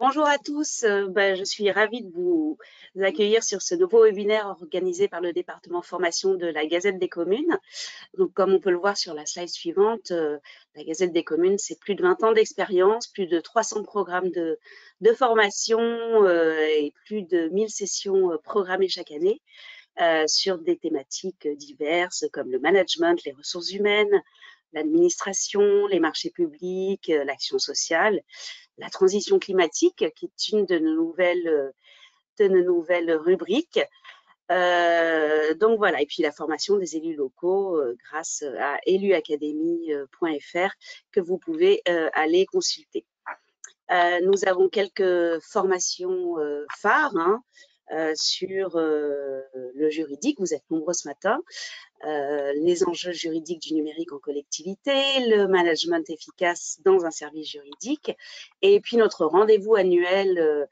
Bonjour à tous, je suis ravie de vous accueillir sur ce nouveau webinaire organisé par le département formation de la Gazette des communes. Donc, comme on peut le voir sur la slide suivante, la Gazette des communes, c'est plus de 20 ans d'expérience, plus de 300 programmes de formation et plus de 1000 sessions programmées chaque année sur des thématiques diverses comme le management, les ressources humaines, l'administration, les marchés publics, l'action sociale, la transition climatique, qui est une de nos nouvelles rubriques. Donc voilà, et puis la formation des élus locaux grâce à eluacademy.fr que vous pouvez aller consulter. Nous avons quelques formations phares sur le juridique. Vous êtes nombreux ce matin. Les enjeux juridiques du numérique en collectivité, le management efficace dans un service juridique, et puis notre rendez-vous annuel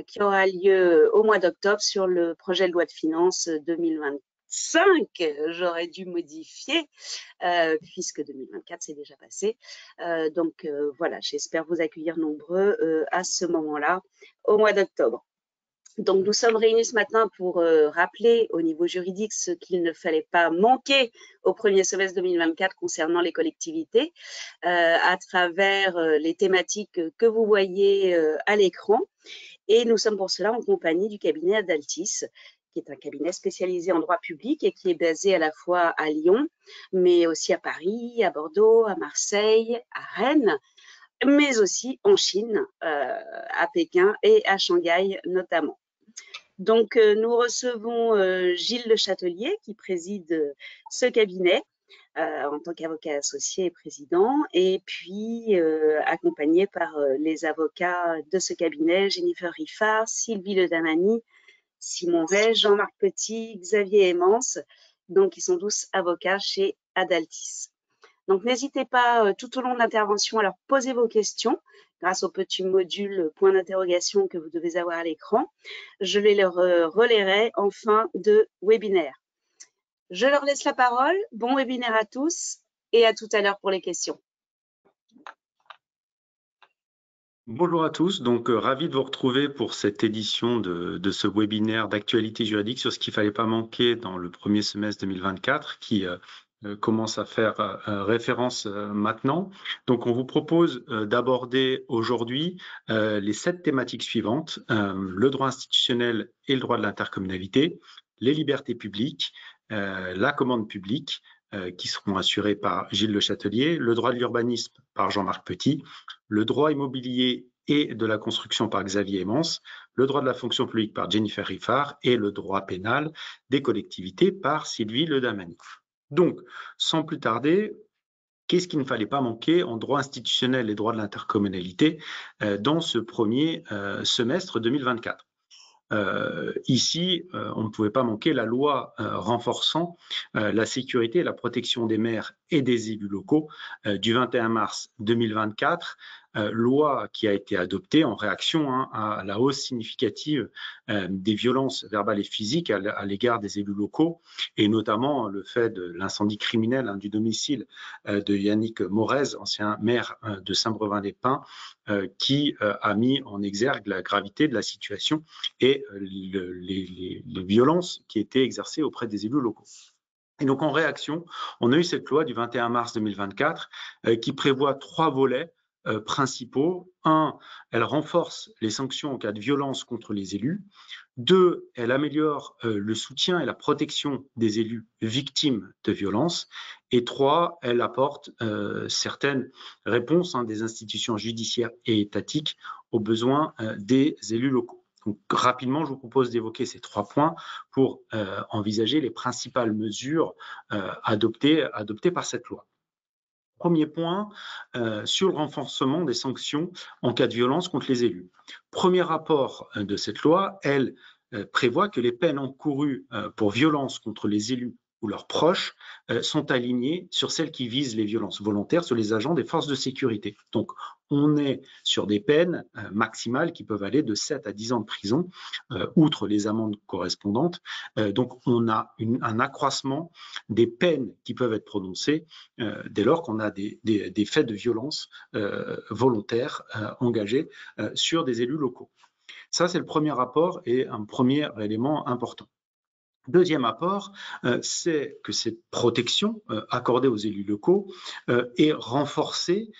qui aura lieu au mois d'octobre sur le projet de loi de finances 2025. J'aurais dû modifier puisque 2024 c'est déjà passé. Donc voilà, j'espère vous accueillir nombreux à ce moment-là, au mois d'octobre. Donc, nous sommes réunis ce matin pour rappeler au niveau juridique ce qu'il ne fallait pas manquer au premier semestre 2024 concernant les collectivités à travers les thématiques que vous voyez à l'écran. Et nous sommes pour cela en compagnie du cabinet Adaltis, qui est un cabinet spécialisé en droit public et qui est basé à la fois à Lyon, mais aussi à Paris, à Bordeaux, à Marseille, à Rennes, mais aussi en Chine, à Pékin et à Shanghai notamment. Donc, nous recevons Gilles Le Châtelier qui préside ce cabinet en tant qu'avocat associé et président, et puis accompagné par les avocats de ce cabinet, Jennifer Riffard, Sylvie Le Damani, Simon Ray, Jean-Marc Petit, Xavier Hemans, donc ils sont tous avocats chez Adaltis. Donc, n'hésitez pas tout au long de l'intervention à leur poser vos questions grâce au petit module point d'interrogation que vous devez avoir à l'écran. Je les leur relayerai en fin de webinaire. Je leur laisse la parole. Bon webinaire à tous et à tout à l'heure pour les questions. Bonjour à tous, donc ravi de vous retrouver pour cette édition de ce webinaire d'actualité juridique sur ce qu'il ne fallait pas manquer dans le premier semestre 2024 qui commence à faire référence maintenant. Donc on vous propose d'aborder aujourd'hui les 7 thématiques suivantes, le droit institutionnel et le droit de l'intercommunalité, les libertés publiques, la commande publique, qui seront assurés par Gilles Le Châtelier, le droit de l'urbanisme par Jean-Marc Petit, le droit immobilier et de la construction par Xavier Hemans, le droit de la fonction publique par Jennifer Riffard et le droit pénal des collectivités par Sylvie Le Damani. Donc, sans plus tarder, qu'est-ce qu'il ne fallait pas manquer en droit institutionnel et droit de l'intercommunalité dans ce premier semestre 2024 ? Ici, on ne pouvait pas manquer la loi renforçant la sécurité et la protection des maires et des élus locaux du 21 mars 2024, loi qui a été adoptée en réaction à la hausse significative des violences verbales et physiques à l'égard des élus locaux, et notamment le fait de l'incendie criminel du domicile de Yannick Morez, ancien maire de Saint-Brevin-les-Pins, qui a mis en exergue la gravité de la situation et les violences qui étaient exercées auprès des élus locaux. Et donc, en réaction, on a eu cette loi du 21 mars 2024 qui prévoit 3 volets principaux. 1, elle renforce les sanctions en cas de violence contre les élus. 2, elle améliore le soutien et la protection des élus victimes de violences. Et 3, elle apporte certaines réponses des institutions judiciaires et étatiques aux besoins des élus locaux. Donc, rapidement, je vous propose d'évoquer ces 3 points pour envisager les principales mesures adoptées par cette loi. Premier point, sur le renforcement des sanctions en cas de violence contre les élus. Premier rapport de cette loi, elle prévoit que les peines encourues pour violence contre les élus ou leurs proches sont alignés sur celles qui visent les violences volontaires sur les agents des forces de sécurité. Donc, on est sur des peines maximales qui peuvent aller de 7 à 10 ans de prison, outre les amendes correspondantes. Donc, on a un accroissement des peines qui peuvent être prononcées dès lors qu'on a des faits de violence volontaires engagés sur des élus locaux. Ça, c'est le premier rapport et un premier élément important. Deuxième apport, c'est que cette protection accordée aux élus locaux est renforcée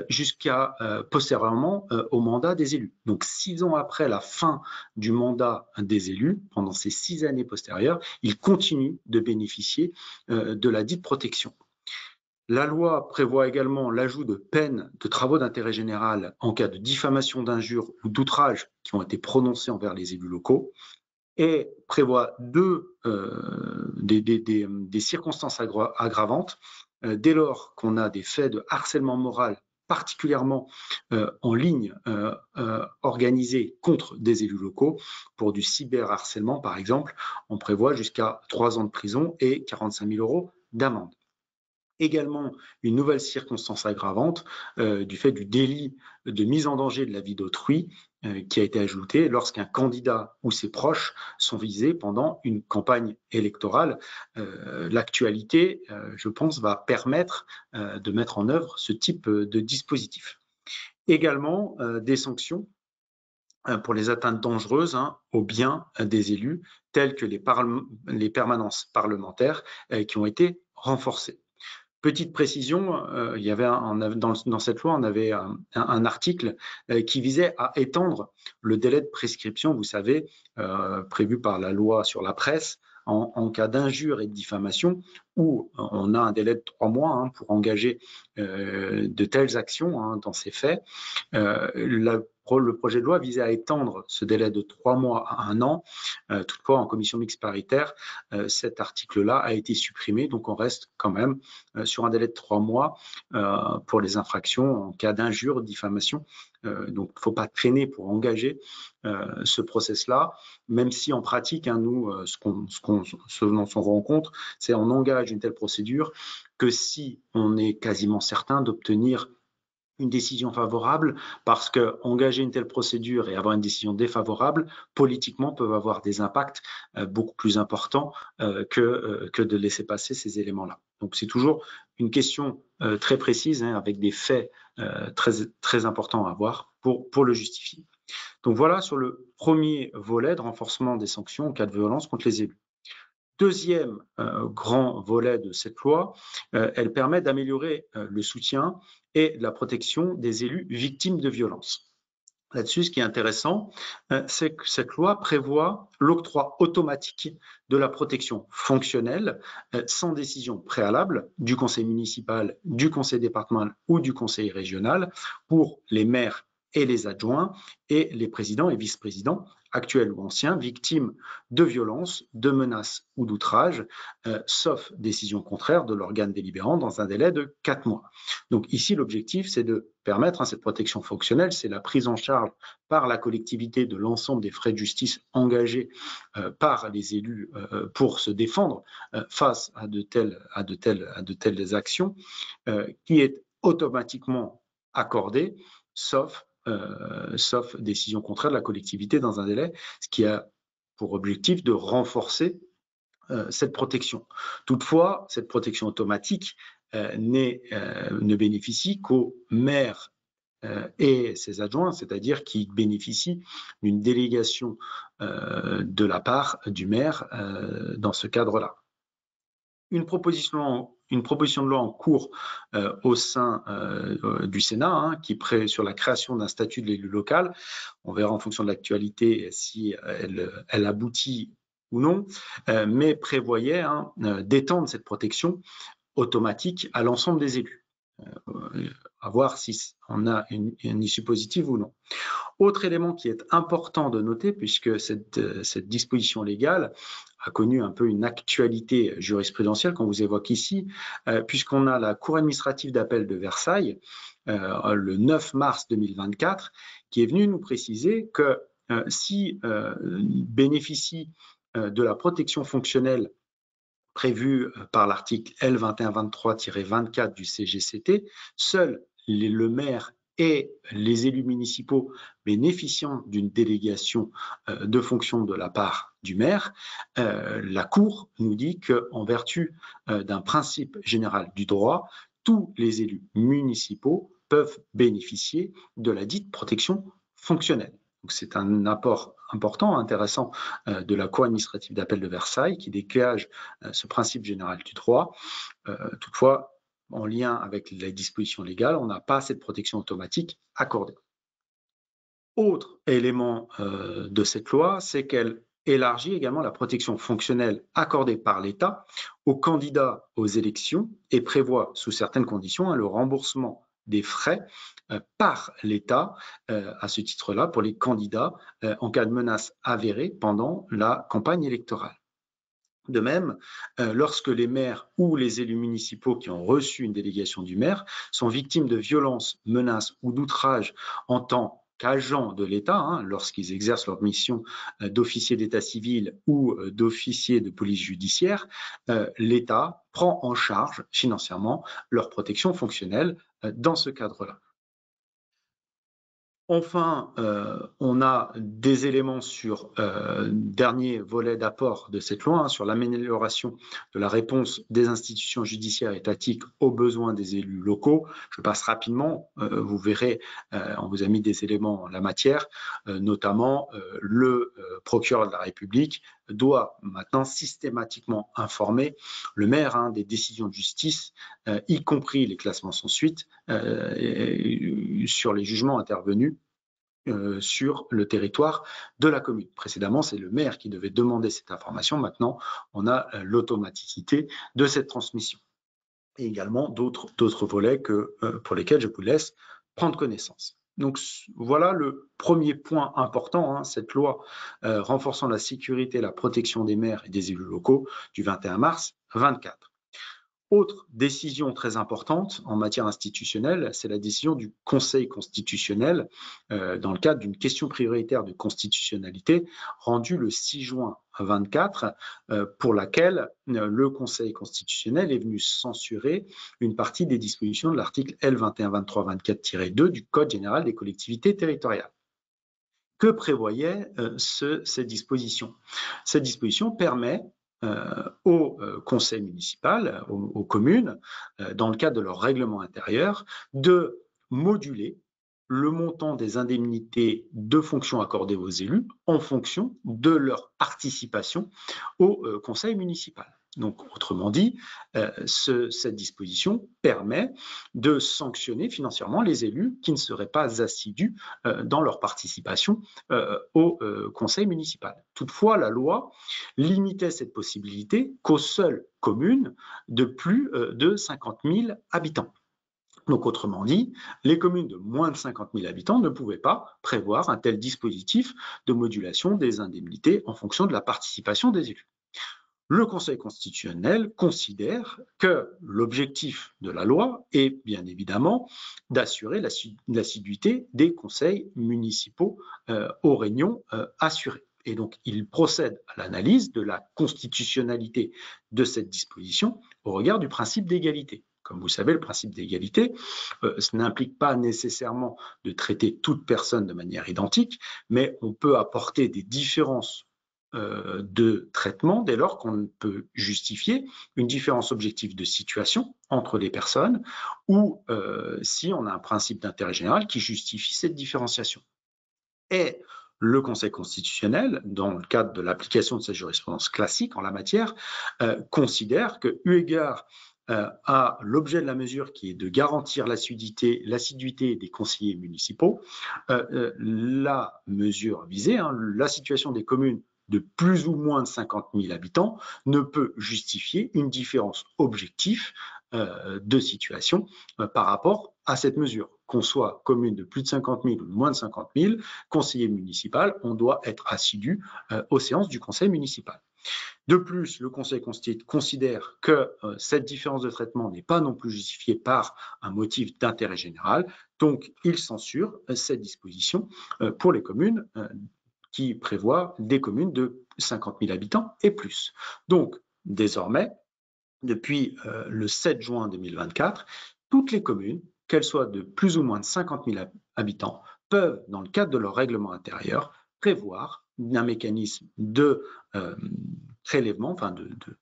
jusqu'à postérieurement au mandat des élus. Donc 6 ans après la fin du mandat des élus, pendant ces 6 années postérieures, ils continuent de bénéficier de la dite protection. La loi prévoit également l'ajout de peines de travaux d'intérêt général en cas de diffamation, d'injure ou d'outrage qui ont été prononcés envers les élus locaux, et prévoit des circonstances aggravantes dès lors qu'on a des faits de harcèlement moral particulièrement en ligne organisés contre des élus locaux. Pour du cyberharcèlement, par exemple, on prévoit jusqu'à 3 ans de prison et 45 000 € d'amende. Également une nouvelle circonstance aggravante du fait du délit de mise en danger de la vie d'autrui qui a été ajouté lorsqu'un candidat ou ses proches sont visés pendant une campagne électorale. L'actualité, je pense, va permettre de mettre en œuvre ce type de dispositif. Également des sanctions pour les atteintes dangereuses aux biens des élus, telles que les permanences parlementaires qui ont été renforcées. Petite précision, il y avait dans cette loi, on avait un article qui visait à étendre le délai de prescription, vous savez, prévu par la loi sur la presse, en cas d'injure et de diffamation, où on a un délai de 3 mois pour engager de telles actions dans ces faits. Le projet de loi visait à étendre ce délai de 3 mois à 1 an. Toutefois, en commission mixte paritaire, cet article-là a été supprimé, donc on reste quand même sur un délai de 3 mois pour les infractions en cas d'injure, diffamation. Donc, il ne faut pas traîner pour engager ce process-là, même si en pratique, nous, ce dont on rend compte, c'est qu'on engage une telle procédure que si on est quasiment certain d'obtenir une décision favorable, parce que engager une telle procédure et avoir une décision défavorable, politiquement, peuvent avoir des impacts beaucoup plus importants que de laisser passer ces éléments-là. Donc, c'est toujours une question très précise, avec des faits très, très importants à avoir pour le justifier. Donc, voilà sur le premier volet de renforcement des sanctions en cas de violence contre les élus. Deuxième grand volet de cette loi, elle permet d'améliorer le soutien et la protection des élus victimes de violences. Là-dessus, ce qui est intéressant, c'est que cette loi prévoit l'octroi automatique de la protection fonctionnelle sans décision préalable du conseil municipal, du conseil départemental ou du conseil régional pour les maires et les adjoints et les présidents et vice-présidents actuels ou anciens, victimes de violences, de menaces ou d'outrages, sauf décision contraire de l'organe délibérant dans un délai de 4 mois. Donc ici, l'objectif, c'est de permettre cette protection fonctionnelle, c'est la prise en charge par la collectivité de l'ensemble des frais de justice engagés par les élus pour se défendre face à de telles actions, qui est automatiquement accordée, sauf décision contraire de la collectivité dans un délai, ce qui a pour objectif de renforcer cette protection. Toutefois, cette protection automatique ne bénéficie qu'aux maires et ses adjoints, c'est-à-dire qui bénéficient d'une délégation de la part du maire dans ce cadre-là. Une proposition de loi en cours au sein du Sénat sur la création d'un statut de l'élu local. On verra en fonction de l'actualité si elle aboutit ou non, mais prévoyait d'étendre cette protection automatique à l'ensemble des élus, à voir si on a une issue positive ou non. Autre élément qui est important de noter, puisque cette disposition légale a connu un peu une actualité jurisprudentielle qu'on vous évoque ici, puisqu'on a la Cour administrative d'appel de Versailles, le 9 mars 2024, qui est venue nous préciser que si bénéficie de la protection fonctionnelle prévu par l'article L2123-24 du CGCT, seul le maire et les élus municipaux bénéficiant d'une délégation de fonction de la part du maire, la Cour nous dit qu'en vertu d'un principe général du droit, tous les élus municipaux peuvent bénéficier de la dite protection fonctionnelle. C'est un apport important, intéressant de la Cour administrative d'appel de Versailles qui dégage ce principe général du droit. Toutefois, en lien avec les dispositions légales, on n'a pas cette protection automatique accordée. Autre élément de cette loi, c'est qu'elle élargit également la protection fonctionnelle accordée par l'État aux candidats aux élections et prévoit, sous certaines conditions, le remboursement des frais par l'État à ce titre-là pour les candidats en cas de menace avérée pendant la campagne électorale. De même, lorsque les maires ou les élus municipaux qui ont reçu une délégation du maire sont victimes de violences, menaces ou d'outrages en tant qu'agents de l'État, lorsqu'ils exercent leur mission d'officier d'état civil ou d'officier de police judiciaire, l'État prend en charge financièrement leur protection fonctionnelle dans ce cadre-là. Enfin, on a des éléments sur dernier volet d'apport de cette loi, sur l'amélioration de la réponse des institutions judiciaires étatiques aux besoins des élus locaux. Je passe rapidement, vous verrez, on vous a mis des éléments en la matière, notamment le procureur de la République doit maintenant systématiquement informer le maire des décisions de justice, y compris les classements sans suite, sur les jugements intervenus sur le territoire de la commune. Précédemment, c'est le maire qui devait demander cette information. Maintenant, on a l'automaticité de cette transmission. Et également d'autres volets pour lesquels je vous laisse prendre connaissance. Donc voilà le premier point important, cette loi renforçant la sécurité et la protection des maires et des élus locaux du 21 mars 2024. Autre décision très importante en matière institutionnelle, c'est la décision du Conseil constitutionnel dans le cadre d'une question prioritaire de constitutionnalité rendue le 6 juin 2024, pour laquelle le Conseil constitutionnel est venu censurer une partie des dispositions de l'article L2123-24-2 du Code général des collectivités territoriales. Que prévoyait cette disposition? Cette disposition permet au conseil municipal, aux communes, dans le cadre de leur règlement intérieur, de moduler le montant des indemnités de fonction accordées aux élus en fonction de leur participation au conseil municipal. Donc, autrement dit, cette disposition permet de sanctionner financièrement les élus qui ne seraient pas assidus dans leur participation au conseil municipal. Toutefois, la loi limitait cette possibilité qu'aux seules communes de plus de 50 000 habitants. Donc, autrement dit, les communes de moins de 50 000 habitants ne pouvaient pas prévoir un tel dispositif de modulation des indemnités en fonction de la participation des élus. Le Conseil constitutionnel considère que l'objectif de la loi est bien évidemment d'assurer l'assiduité des conseils municipaux aux réunions assurées. Et donc, il procède à l'analyse de la constitutionnalité de cette disposition au regard du principe d'égalité. Comme vous savez, le principe d'égalité, ce n'implique pas nécessairement de traiter toute personne de manière identique, mais on peut apporter des différences de traitement dès lors qu'on peut justifier une différence objective de situation entre les personnes ou si on a un principe d'intérêt général qui justifie cette différenciation. Et le Conseil constitutionnel, dans le cadre de l'application de sa jurisprudence classique en la matière, considère que, eu égard à l'objet de la mesure qui est de garantir l'assiduité des conseillers municipaux, la mesure visée, la situation des communes de plus ou moins de 50 000 habitants ne peut justifier une différence objective de situation par rapport à cette mesure. Qu'on soit commune de plus de 50 000 ou de moins de 50 000, conseiller municipal, on doit être assidu aux séances du conseil municipal. De plus, le Conseil considère que cette différence de traitement n'est pas non plus justifiée par un motif d'intérêt général, donc il censure cette disposition pour les communes qui prévoient des communes de 50 000 habitants et plus. Donc, désormais, depuis le 7 juin 2024, toutes les communes, qu'elles soient de plus ou moins de 50 000 habitants, peuvent, dans le cadre de leur règlement intérieur, prévoir un mécanisme de prélèvement, enfin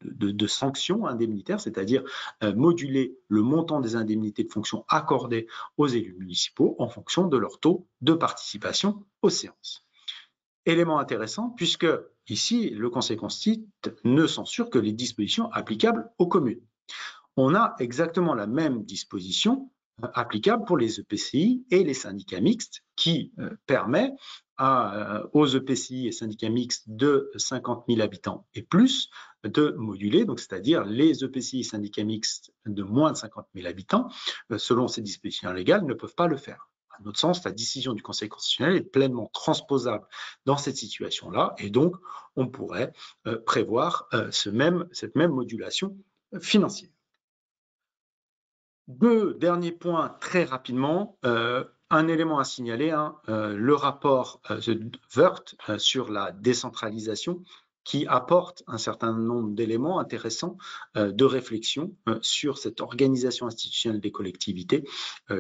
de sanctions indemnitaires, c'est-à-dire moduler le montant des indemnités de fonction accordées aux élus municipaux en fonction de leur taux de participation aux séances. Élément intéressant, puisque ici, le Conseil constitue ne censure que les dispositions applicables aux communes. On a exactement la même disposition applicable pour les EPCI et les syndicats mixtes qui permet aux EPCI et syndicats mixtes de 50 000 habitants et plus de moduler, donc c'est-à-dire les EPCI et syndicats mixtes de moins de 50 000 habitants, selon ces dispositions légales, ne peuvent pas le faire. À notre sens, la décision du Conseil constitutionnel est pleinement transposable dans cette situation-là, et donc on pourrait prévoir cette même modulation financière. Deux derniers points très rapidement. Un élément à signaler, le rapport Woerth sur la décentralisation qui apporte un certain nombre d'éléments intéressants de réflexion sur cette organisation institutionnelle des collectivités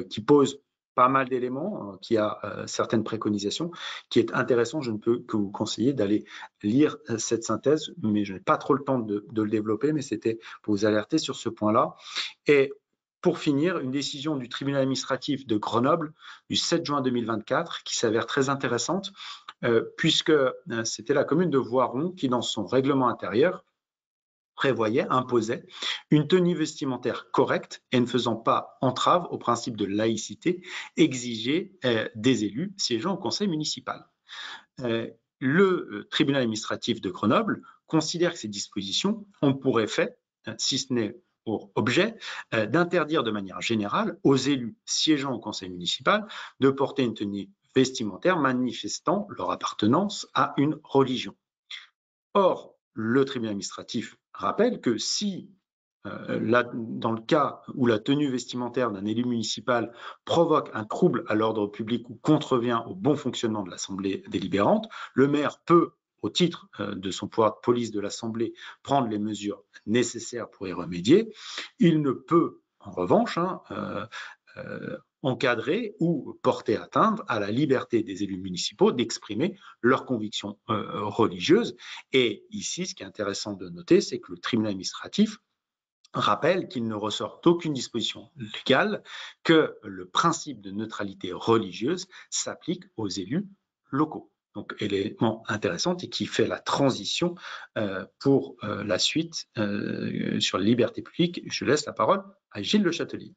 qui pose pas mal d'éléments, qui a certaines préconisations, qui est intéressant. Je ne peux que vous conseiller d'aller lire cette synthèse, mais je n'ai pas trop le temps de le développer, mais c'était pour vous alerter sur ce point-là. Et pour finir, une décision du tribunal administratif de Grenoble du 7 juin 2024 qui s'avère très intéressante puisque c'était la commune de Voiron qui, dans son règlement intérieur, imposait une tenue vestimentaire correcte et ne faisant pas entrave au principe de laïcité exigé des élus siégeant au conseil municipal. Le tribunal administratif de Grenoble considère que ces dispositions ont pour effet, si ce n'est pour objet, d'interdire de manière générale aux élus siégeant au conseil municipal de porter une tenue vestimentaire manifestant leur appartenance à une religion. Or, le tribunal administratif rappelle que si, dans le cas où la tenue vestimentaire d'un élu municipal provoque un trouble à l'ordre public ou contrevient au bon fonctionnement de l'Assemblée délibérante, le maire peut, au titre de son pouvoir de police de l'Assemblée, prendre les mesures nécessaires pour y remédier. Il ne peut, en revanche, encadrer ou porter atteinte à la liberté des élus municipaux d'exprimer leurs convictions religieuses. Et ici, ce qui est intéressant de noter, c'est que le tribunal administratif rappelle qu'il ne ressort d'aucune disposition légale que le principe de neutralité religieuse s'applique aux élus locaux. Donc, élément intéressant et qui fait la transition pour la suite sur la liberté publique. Je laisse la parole à Gilles Le Châtelier.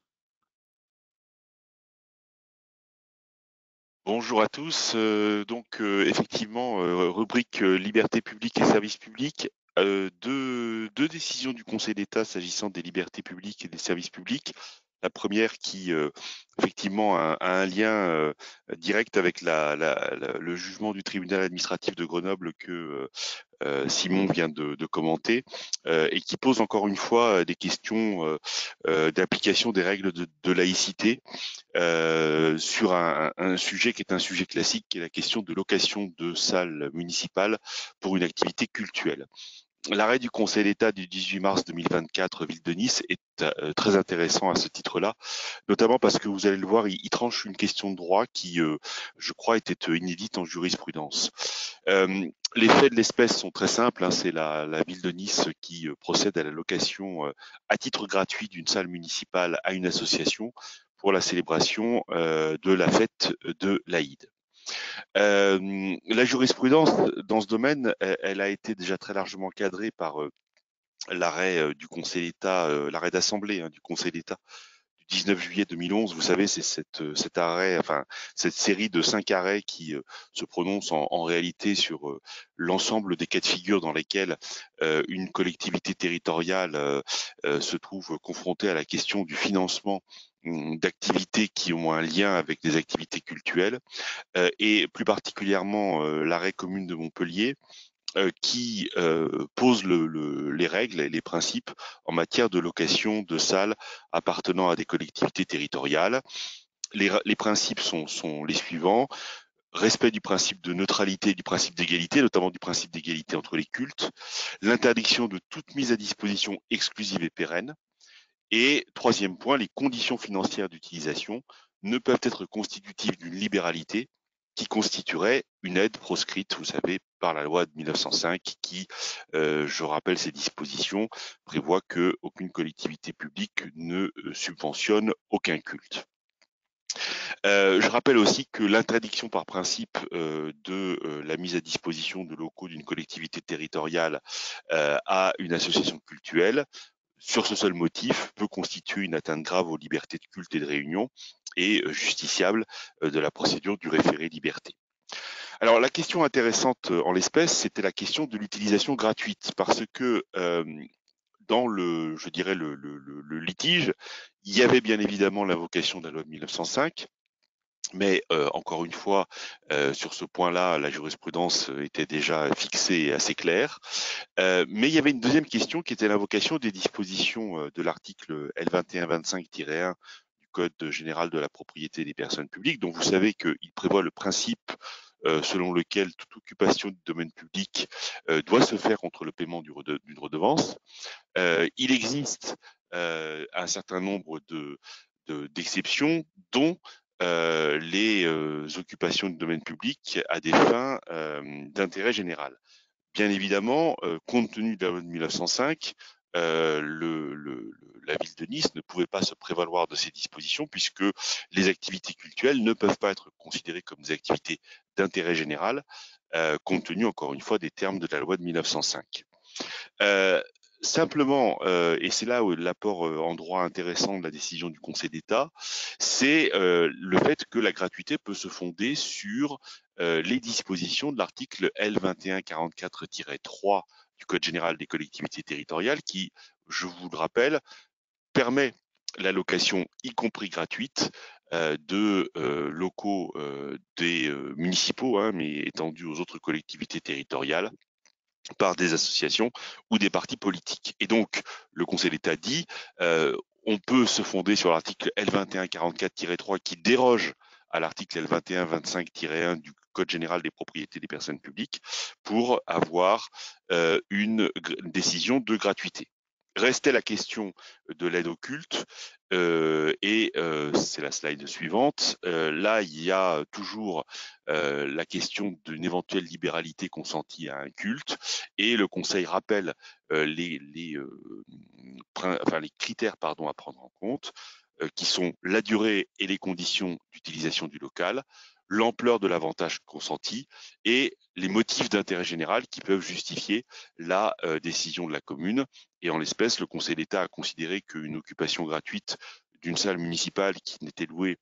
Bonjour à tous. Effectivement, rubrique liberté publique et services publics. Deux décisions du Conseil d'État s'agissant des libertés publiques et des services publics. La première qui effectivement a un lien direct avec le jugement du tribunal administratif de Grenoble que Simon vient de commenter et qui pose encore une fois des questions d'application des règles de laïcité sur un sujet qui est un sujet classique, qui est la question de location de salles municipales pour une activité cultuelle. L'arrêt du Conseil d'État du 18 mars 2024, Ville de Nice, est très intéressant à ce titre-là, notamment parce que vous allez le voir, il tranche une question de droit qui, je crois, était inédite en jurisprudence. Les faits de l'espèce sont très simples, c'est la Ville de Nice qui procède à la location à titre gratuit d'une salle municipale à une association pour la célébration de la fête de l'Aïd. La jurisprudence dans ce domaine, elle a été déjà très largement cadrée par l'arrêt du Conseil d'État, l'arrêt d'Assemblée du Conseil d'État du 19 juillet 2011. Vous savez, c'est cet arrêt, enfin cette série de 5 arrêts qui se prononcent en réalité sur l'ensemble des cas de figure dans lesquels une collectivité territoriale se trouve confrontée à la question du financement d'activités qui ont un lien avec des activités cultuelles et plus particulièrement l'arrêt commune de Montpellier qui pose les règles et les principes en matière de location de salles appartenant à des collectivités territoriales. Les principes sont les suivants. respect du principe de neutralité et du principe d'égalité, notamment du principe d'égalité entre les cultes, l'interdiction de toute mise à disposition exclusive et pérenne, et troisième point, les conditions financières d'utilisation ne peuvent être constitutives d'une libéralité qui constituerait une aide proscrite, vous savez, par la loi de 1905 qui, je rappelle ces dispositions, prévoit qu'aucune collectivité publique ne subventionne aucun culte. Je rappelle aussi que l'interdiction par principe de la mise à disposition de locaux d'une collectivité territoriale à une association cultuelle, sur ce seul motif, peut constituer une atteinte grave aux libertés de culte et de réunion et justiciable de la procédure du référé liberté. Alors la question intéressante en l'espèce, c'était la question de l'utilisation gratuite, parce que dans je dirais le litige, il y avait bien évidemment l'invocation de la loi de 1905, mais encore une fois, sur ce point-là, la jurisprudence était déjà fixée et assez claire. Mais il y avait une deuxième question qui était l'invocation des dispositions de l'article L2125-1 du Code général de la propriété des personnes publiques, dont vous savez qu'il prévoit le principe selon lequel toute occupation du domaine public doit se faire contre le paiement d'une redevance. Il existe un certain nombre d'exceptions, dont les occupations du domaine public à des fins d'intérêt général. Bien évidemment, compte tenu de la loi de 1905, la ville de Nice ne pouvait pas se prévaloir de ces dispositions puisque les activités cultuelles ne peuvent pas être considérées comme des activités d'intérêt général, compte tenu encore une fois des termes de la loi de 1905. Simplement, et c'est là où l'apport en droit intéressant de la décision du Conseil d'État, c'est le fait que la gratuité peut se fonder sur les dispositions de l'article L2144-3 du Code général des collectivités territoriales qui, je vous le rappelle, permet l'allocation, y compris gratuite, de locaux des municipaux, mais étendus aux autres collectivités territoriales, par des associations ou des partis politiques. Et donc, le Conseil d'État dit, on peut se fonder sur l'article L2144-3 qui déroge à l'article L2125-1 du Code général des propriétés des personnes publiques pour avoir une décision de gratuité. Restait la question de l'aide au culte et c'est la slide suivante. Là, il y a toujours la question d'une éventuelle libéralité consentie à un culte et le Conseil rappelle les critères à prendre en compte qui sont la durée et les conditions d'utilisation du local, l'ampleur de l'avantage consenti et les motifs d'intérêt général qui peuvent justifier la décision de la commune. Et en l'espèce, le Conseil d'État a considéré qu'une occupation gratuite d'une salle municipale qui n'était louée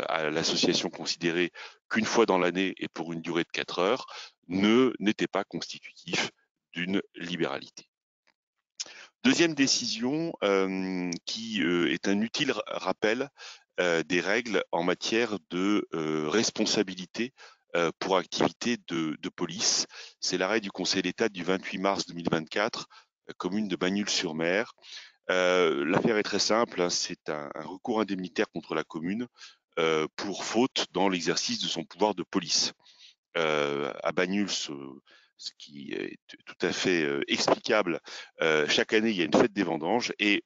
à l'association considérée qu'une fois dans l'année et pour une durée de 4 heures n'était pas constitutif d'une libéralité. Deuxième décision qui est un utile rappel des règles en matière de responsabilité pour activité de police. C'est l'arrêt du Conseil d'État du 28 mars 2024, commune de Bagnols-sur-Mer. L'affaire est très simple, c'est un recours indemnitaire contre la commune pour faute dans l'exercice de son pouvoir de police. À Bagnols, ce qui est tout à fait explicable, chaque année, il y a une fête des vendanges et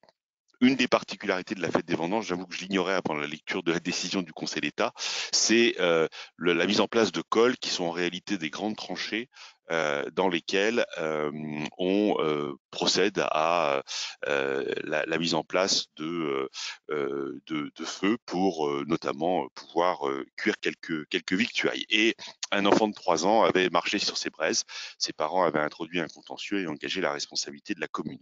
une des particularités de la fête des vendanges, j'avoue que je l'ignorais avant la lecture de la décision du Conseil d'État, c'est la mise en place de cols qui sont en réalité des grandes tranchées dans lesquelles on procède à la mise en place de feux pour notamment pouvoir cuire quelques victuailles. Et un enfant de 3 ans avait marché sur ces braises. Ses parents avaient introduit un contentieux et engagé la responsabilité de la commune.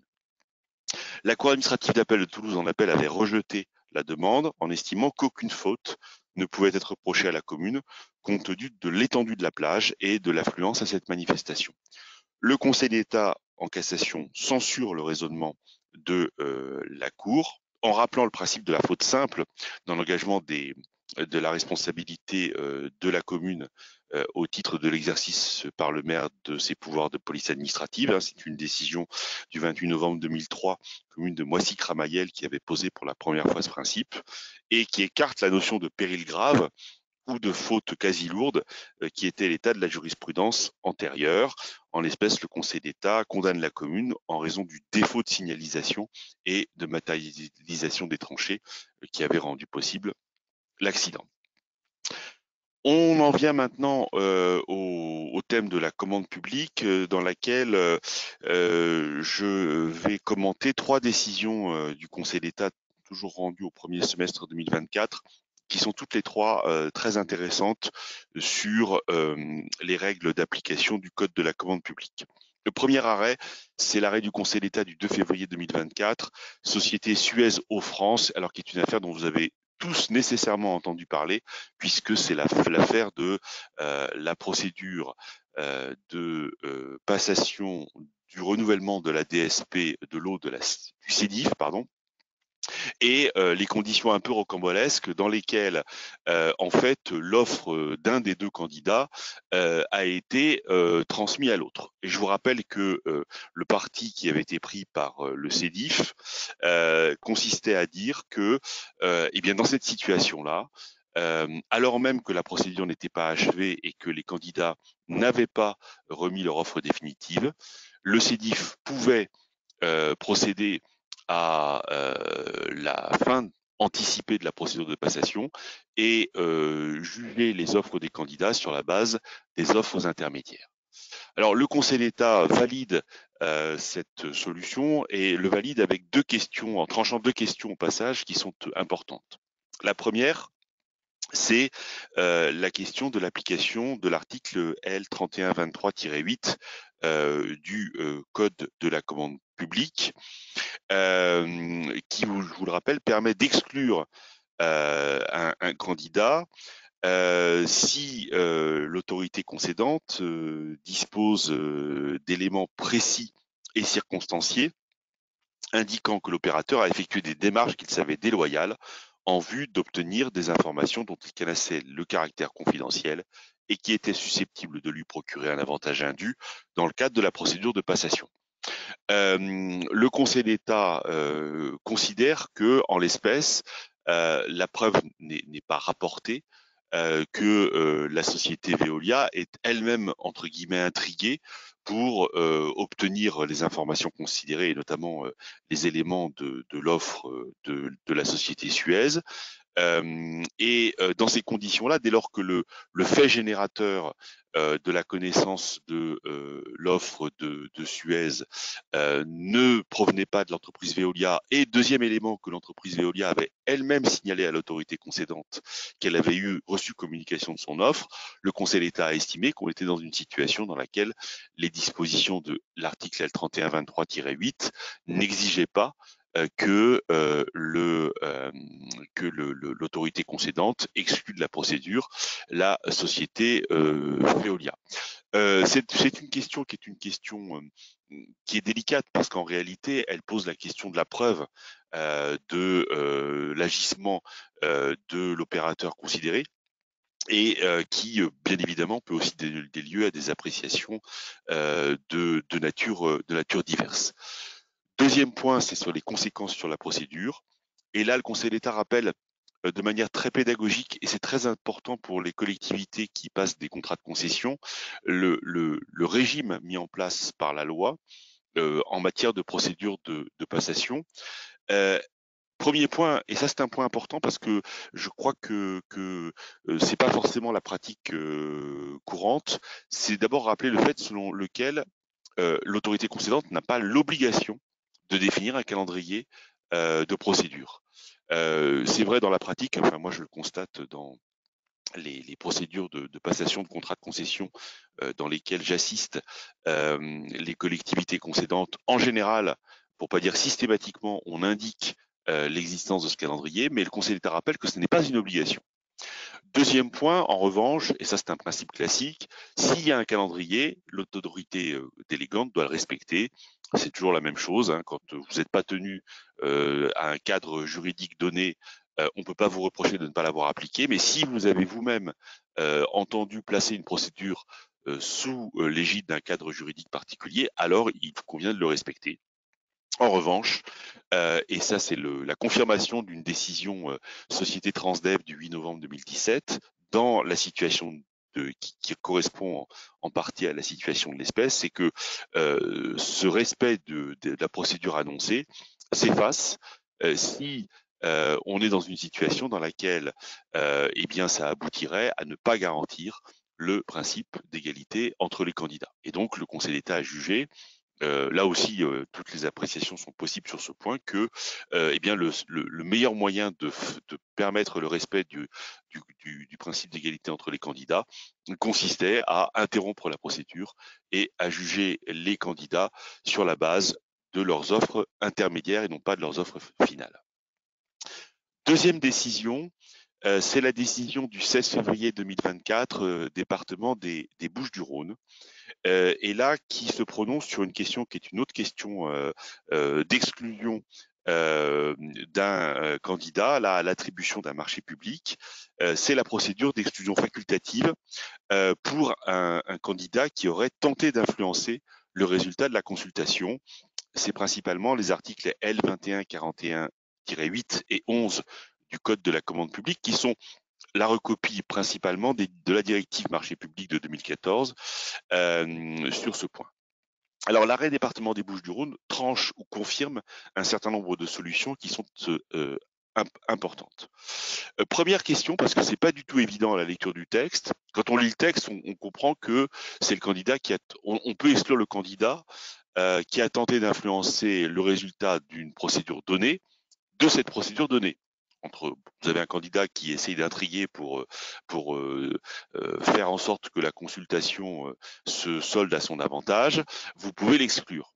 La Cour administrative d'appel de Toulouse en appel avait rejeté la demande en estimant qu'aucune faute ne pouvait être reprochée à la commune compte tenu de l'étendue de la plage et de l'affluence à cette manifestation. Le Conseil d'État en cassation censure le raisonnement de la Cour en rappelant le principe de la faute simple dans l'engagement de la responsabilité de la commune au titre de l'exercice par le maire de ses pouvoirs de police administrative. C'est une décision du 28 novembre 2003, commune de Moissy-Cramayel, qui avait posé pour la première fois ce principe et qui écarte la notion de péril grave ou de faute quasi lourde, qui était l'état de la jurisprudence antérieure. En l'espèce, le Conseil d'État condamne la commune en raison du défaut de signalisation et de matérialisation des tranchées qui avait rendu possible l'accident. On en vient maintenant au thème de la commande publique, dans laquelle je vais commenter 3 décisions du Conseil d'État, toujours rendues au premier semestre 2024, qui sont toutes les 3 très intéressantes sur les règles d'application du Code de la commande publique. Le premier arrêt, c'est l'arrêt du Conseil d'État du 2 février 2024, Société Suez Eau France, alors qui est une affaire dont vous avez tous nécessairement entendu parler, puisque c'est l'affaire de la procédure de passation du renouvellement de la DSP de l'eau du CEDIF, pardon, et les conditions un peu rocambolesques dans lesquelles en fait l'offre d'un des 2 candidats a été transmise à l'autre. Et je vous rappelle que le parti qui avait été pris par le CEDIF consistait à dire que eh bien dans cette situation-là, alors même que la procédure n'était pas achevée et que les candidats n'avaient pas remis leur offre définitive, le CEDIF pouvait procéder à la fin anticipée de la procédure de passation et juger les offres des candidats sur la base des offres intermédiaires. Alors le Conseil d'État valide cette solution et le valide avec 2 questions, en tranchant 2 questions au passage qui sont importantes. La première, c'est la question de l'application de l'article L3123-8 du Code de la commande publique, qui, je vous le rappelle, permet d'exclure un candidat si l'autorité concédante dispose d'éléments précis et circonstanciés indiquant que l'opérateur a effectué des démarches qu'il savait déloyales en vue d'obtenir des informations dont il connaissait le caractère confidentiel et qui étaient susceptibles de lui procurer un avantage indu dans le cadre de la procédure de passation. Le Conseil d'État considère que, en l'espèce, la preuve n'est pas rapportée, que la société Veolia est elle-même entre guillemets intriguée pour obtenir les informations considérées et notamment les éléments de l'offre de la société Suez. Et dans ces conditions-là, dès lors que le fait générateur de la connaissance de l'offre de Suez ne provenait pas de l'entreprise Veolia, et deuxième élément, que l'entreprise Veolia avait elle-même signalé à l'autorité concédante qu'elle avait reçu communication de son offre, le Conseil d'État a estimé qu'on était dans une situation dans laquelle les dispositions de l'article L3123-8 n'exigeaient pas que l'autorité concédante exclut de la procédure la société Veolia. C'est une question qui est délicate parce qu'en réalité, elle pose la question de la preuve de l'agissement de l'opérateur considéré et qui, bien évidemment, peut aussi donner lieu à des appréciations de nature diverse. Deuxième point, c'est sur les conséquences sur la procédure. Et là, le Conseil d'État rappelle de manière très pédagogique, et c'est très important pour les collectivités qui passent des contrats de concession, le régime mis en place par la loi en matière de procédure de passation. Premier point, et ça c'est un point important parce que je crois que c'est pas forcément la pratique courante, c'est d'abord rappeler le fait selon lequel l'autorité concédante n'a pas l'obligation de définir un calendrier de procédure. C'est vrai dans la pratique, enfin moi je le constate dans les procédures de passation de contrats de concession dans lesquelles j'assiste, les collectivités concédantes, en général, pour pas dire systématiquement, on indique l'existence de ce calendrier, mais le Conseil d'État rappelle que ce n'est pas une obligation. Deuxième point, en revanche, et ça c'est un principe classique, s'il y a un calendrier, l'autorité délégante doit le respecter. C'est toujours la même chose, hein, quand vous n'êtes pas tenu à un cadre juridique donné, on ne peut pas vous reprocher de ne pas l'avoir appliqué, mais si vous avez vous-même entendu placer une procédure sous l'égide d'un cadre juridique particulier, alors il convient de le respecter. En revanche, et ça c'est la confirmation d'une décision Société Transdev du 8 novembre 2017, dans la situation qui correspond en partie à la situation de l'espèce, c'est que ce respect de la procédure annoncée s'efface si on est dans une situation dans laquelle eh bien, ça aboutirait à ne pas garantir le principe d'égalité entre les candidats. Et donc, le Conseil d'État a jugé, là aussi, toutes les appréciations sont possibles sur ce point, que eh bien, le meilleur moyen de permettre le respect du principe d'égalité entre les candidats consistait à interrompre la procédure et à juger les candidats sur la base de leurs offres intermédiaires et non pas de leurs offres finales. Deuxième décision, c'est la décision du 16 février 2024, département des Bouches-du-Rhône, et là qui se prononce sur une question qui est une autre question d'exclusion d'un candidat à l'attribution d'un marché public. C'est la procédure d'exclusion facultative pour un candidat qui aurait tenté d'influencer le résultat de la consultation. C'est principalement les articles L2141-8 et 11 du Code de la commande publique qui sont la recopie principalement de la directive marché public de 2014 sur ce point. Alors l'arrêt département des Bouches-du-Rhône tranche ou confirme un certain nombre de solutions qui sont importantes. Première question, parce que c'est pas du tout évident à la lecture du texte. Quand on lit le texte, on comprend que c'est le candidat on peut exclure le candidat qui a tenté d'influencer le résultat d'une procédure donnée de cette procédure donnée. Vous avez un candidat qui essaye d'intriguer pour faire en sorte que la consultation se solde à son avantage, vous pouvez l'exclure.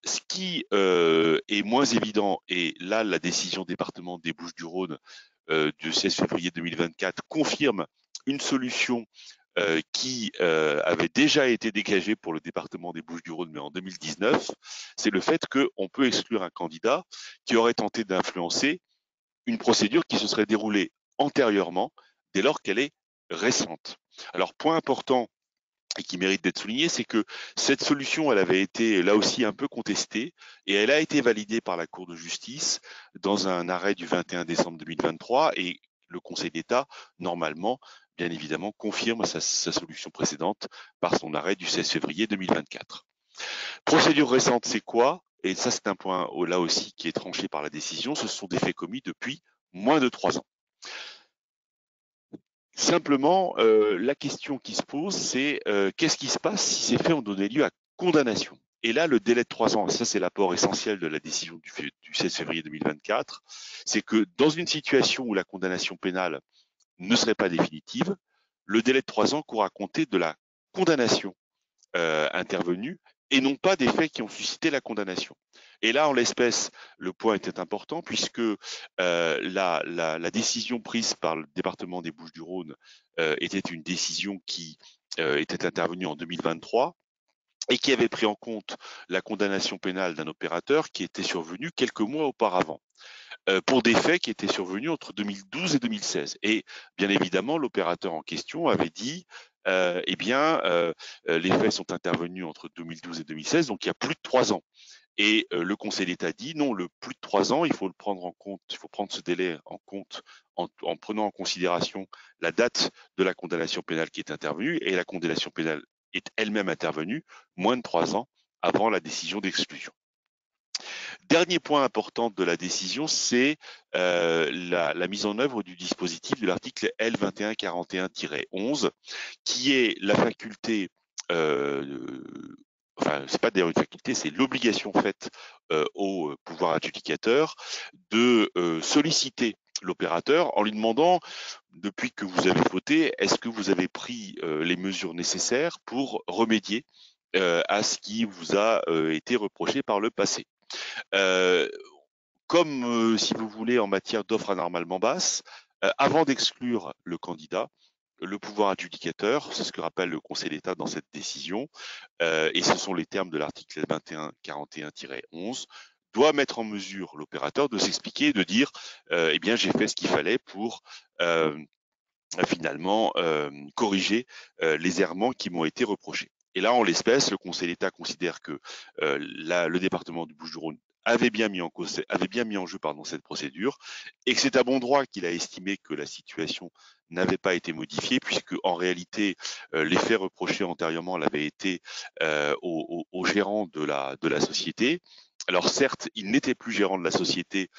Ce qui est moins évident, et là la décision département des Bouches-du-Rhône du 16 février 2024 confirme une solution qui avait déjà été dégagée pour le département des Bouches-du-Rhône, mais en 2019, c'est le fait qu'on peut exclure un candidat qui aurait tenté d'influencer une procédure qui se serait déroulée antérieurement, dès lors qu'elle est récente. Alors, point important et qui mérite d'être souligné, c'est que cette solution, elle avait été là aussi un peu contestée et elle a été validée par la Cour de justice dans un arrêt du 21 décembre 2023 et le Conseil d'État, normalement, bien évidemment, confirme sa solution précédente par son arrêt du 16 février 2024. Procédure récente, c'est quoi? Et ça, c'est un point là aussi qui est tranché par la décision. Ce sont des faits commis depuis moins de 3 ans. Simplement, la question qui se pose, c'est qu'est-ce qui se passe si ces faits ont donné lieu à condamnation? Et là, le délai de 3 ans, ça c'est l'apport essentiel de la décision du 16 février 2024, c'est que dans une situation où la condamnation pénale ne serait pas définitive, le délai de 3 ans court à compter de la condamnation intervenue et non pas des faits qui ont suscité la condamnation. Et là, en l'espèce, le point était important puisque la décision prise par le département des Bouches-du-Rhône était une décision qui était intervenue en 2023 et qui avait pris en compte la condamnation pénale d'un opérateur qui était survenu quelques mois auparavant pour des faits qui étaient survenus entre 2012 et 2016. Et bien évidemment, l'opérateur en question avait dit les faits sont intervenus entre 2012 et 2016, donc il y a plus de 3 ans. Et le Conseil d'État dit non, le plus de 3 ans, il faut le prendre en compte, il faut prendre ce délai en compte en prenant en considération la date de la condamnation pénale qui est intervenue, et la condamnation pénale est elle-même intervenue moins de 3 ans avant la décision d'exclusion. Dernier point important de la décision, c'est la mise en œuvre du dispositif de l'article L2141-11, qui est la faculté, c'est pas d'ailleurs une faculté, c'est l'obligation faite au pouvoir adjudicateur de solliciter l'opérateur en lui demandant, depuis que vous avez voté, est-ce que vous avez pris les mesures nécessaires pour remédier à ce qui vous a été reproché par le passé. Comme si vous voulez en matière d'offres anormalement basses, avant d'exclure le candidat, le pouvoir adjudicateur, c'est ce que rappelle le Conseil d'État dans cette décision, et ce sont les termes de l'article 2141-11, doit mettre en mesure l'opérateur de s'expliquer, de dire j'ai fait ce qu'il fallait pour finalement corriger les errements qui m'ont été reprochés. Et là, en l'espèce, le Conseil d'État considère que le département du Bouches-du-Rhône avait bien mis en jeu cette procédure, et que c'est à bon droit qu'il a estimé que la situation n'avait pas été modifiée, puisque en réalité les faits reprochés antérieurement l'avaient été au gérant de la société. Alors certes, il n'était plus gérant de la société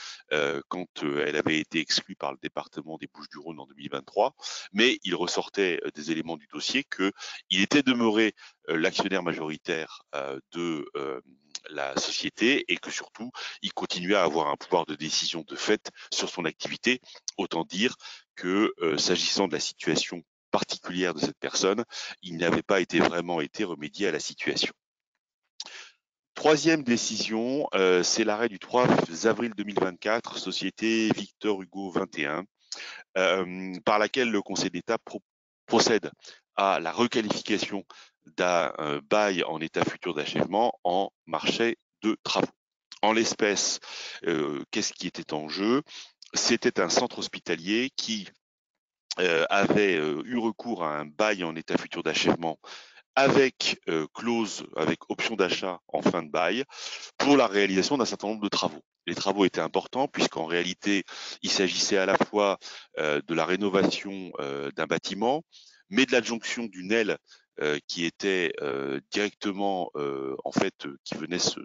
quand elle avait été exclue par le département des Bouches-du-Rhône en 2023, mais il ressortait des éléments du dossier qu'il était demeuré l'actionnaire majoritaire de la société, et que surtout, il continuait à avoir un pouvoir de décision de fait sur son activité. Autant dire que s'agissant de la situation particulière de cette personne, il n'avait pas vraiment été remédié à la situation. Troisième décision, c'est l'arrêt du 3 avril 2024, société Victor Hugo 21, par laquelle le Conseil d'État procède à la requalification d'un bail en état futur d'achèvement en marché de travaux. En l'espèce, qu'est-ce qui était en jeu? C'était un centre hospitalier qui avait eu recours à un bail en état futur d'achèvement avec clause, avec option d'achat en fin de bail, pour la réalisation d'un certain nombre de travaux. Les travaux étaient importants puisqu'en réalité, il s'agissait à la fois de la rénovation d'un bâtiment, mais de l'adjonction d'une aile qui était directement, qui venait se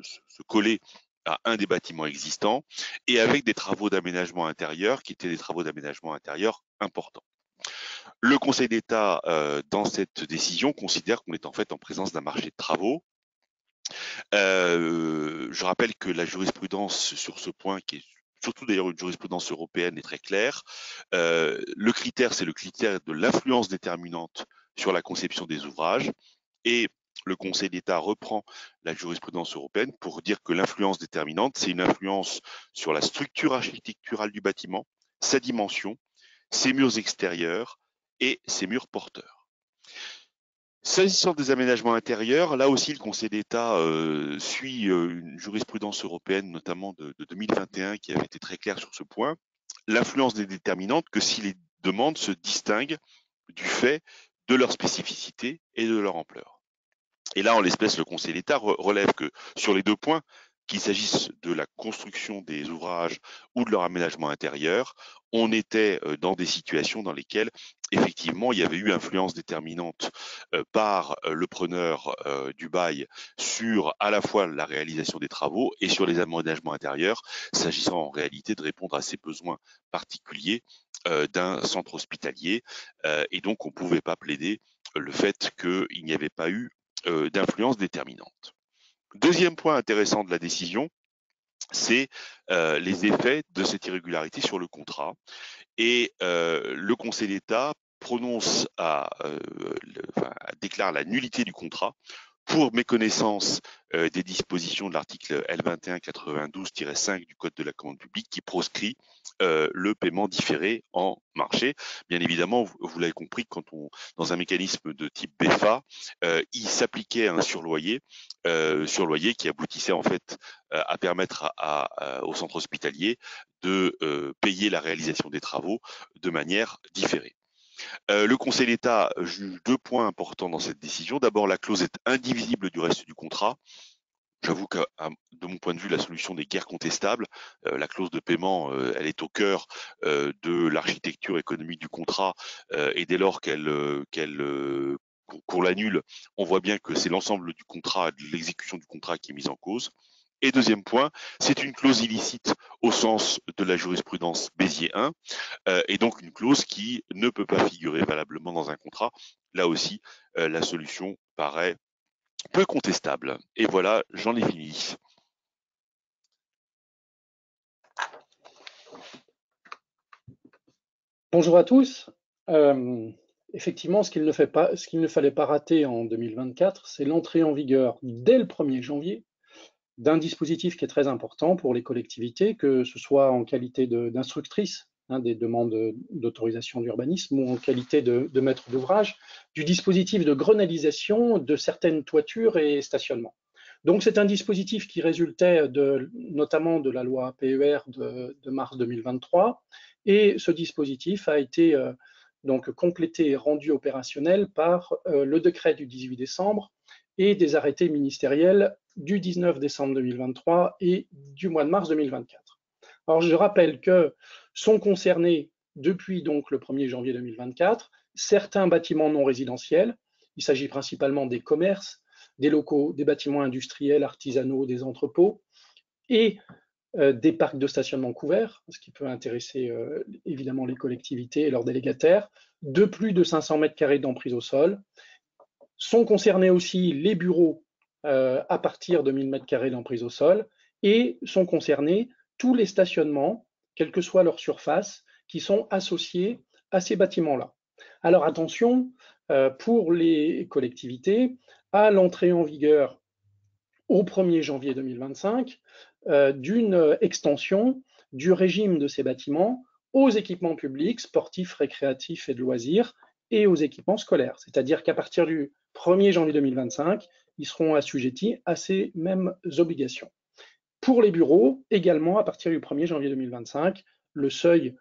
coller à un des bâtiments existants, et avec des travaux d'aménagement intérieur qui étaient des travaux d'aménagement intérieur importants. Le Conseil d'État, dans cette décision, considère qu'on est en fait en présence d'un marché de travaux. Je rappelle que la jurisprudence sur ce point, qui est surtout d'ailleurs une jurisprudence européenne, est très claire. Le critère, c'est le critère de l'influence déterminante sur la conception des ouvrages, et le Conseil d'État reprend la jurisprudence européenne pour dire que l'influence déterminante, c'est une influence sur la structure architecturale du bâtiment, sa dimension, ses murs extérieurs et ses murs porteurs. S'agissant des aménagements intérieurs, là aussi le Conseil d'État suit une jurisprudence européenne, notamment de 2021, qui avait été très claire sur ce point. L'influence n'est déterminante que si les demandes se distinguent du fait de leur spécificité et de leur ampleur. Et là, en l'espèce, le Conseil d'État relève que sur les deux points, qu'il s'agisse de la construction des ouvrages ou de leur aménagement intérieur, on était dans des situations dans lesquelles, effectivement, il y avait eu influence déterminante par le preneur du bail sur à la fois la réalisation des travaux et sur les aménagements intérieurs, s'agissant en réalité de répondre à ces besoins particuliers d'un centre hospitalier. Et donc, on ne pouvait pas plaider le fait qu'il n'y avait pas eu d'influence déterminante. Deuxième point intéressant de la décision, c'est les effets de cette irrégularité sur le contrat. Et le Conseil d'État déclare la nullité du contrat pour méconnaissance des dispositions de l'article L2192-5 du Code de la commande publique, qui proscrit le paiement différé en marché. Bien évidemment, vous l'avez compris, dans un mécanisme de type BFA, il s'appliquait un surloyer qui aboutissait en fait à permettre au centre hospitalier de payer la réalisation des travaux de manière différée. Le Conseil d'État juge deux points importants dans cette décision. D'abord, la clause est indivisible du reste du contrat. J'avoue que, de mon point de vue, la solution n'est guère contestable. La clause de paiement, elle est au cœur de l'architecture économique du contrat, et dès lors qu'on l'annule, on voit bien que c'est l'ensemble du contrat, de l'exécution du contrat qui est mise en cause. Et deuxième point, c'est une clause illicite au sens de la jurisprudence Béziers 1, et donc une clause qui ne peut pas figurer valablement dans un contrat. Là aussi, la solution paraît peu contestable. Et voilà, j'en ai fini. Bonjour à tous. Effectivement, ce qu'il ne fallait pas rater en 2024, c'est l'entrée en vigueur dès le 1er janvier d'un dispositif qui est très important pour les collectivités, que ce soit en qualité d'instructrice des demandes d'autorisation d'urbanisme ou en qualité de maître d'ouvrage, du dispositif de grenellisation de certaines toitures et stationnements. Donc c'est un dispositif qui résultait notamment de la loi PER de mars 2023, et ce dispositif a été donc complété et rendu opérationnel par le décret du 18 décembre et des arrêtés ministériels du 19 décembre 2023 et du mois de mars 2024. Alors je rappelle que sont concernés depuis donc le 1er janvier 2024 certains bâtiments non résidentiels. Il s'agit principalement des commerces, des locaux, des bâtiments industriels, artisanaux, des entrepôts et des parcs de stationnement couverts, ce qui peut intéresser évidemment les collectivités et leurs délégataires, de plus de 500 mètres carrés d'emprise au sol. Sont concernés aussi les bureaux à partir de 1000 mètres carrés d'emprise au sol et sont concernés tous les stationnements, quelle que soit leur surface, qui sont associés à ces bâtiments-là. Alors attention, pour les collectivités, à l'entrée en vigueur au 1er janvier 2025 d'une extension du régime de ces bâtiments aux équipements publics, sportifs, récréatifs et de loisirs, et aux équipements scolaires. C'est-à-dire qu'à partir du 1er janvier 2025, ils seront assujettis à ces mêmes obligations. Pour les bureaux, également, à partir du 1er janvier 2025, le seuil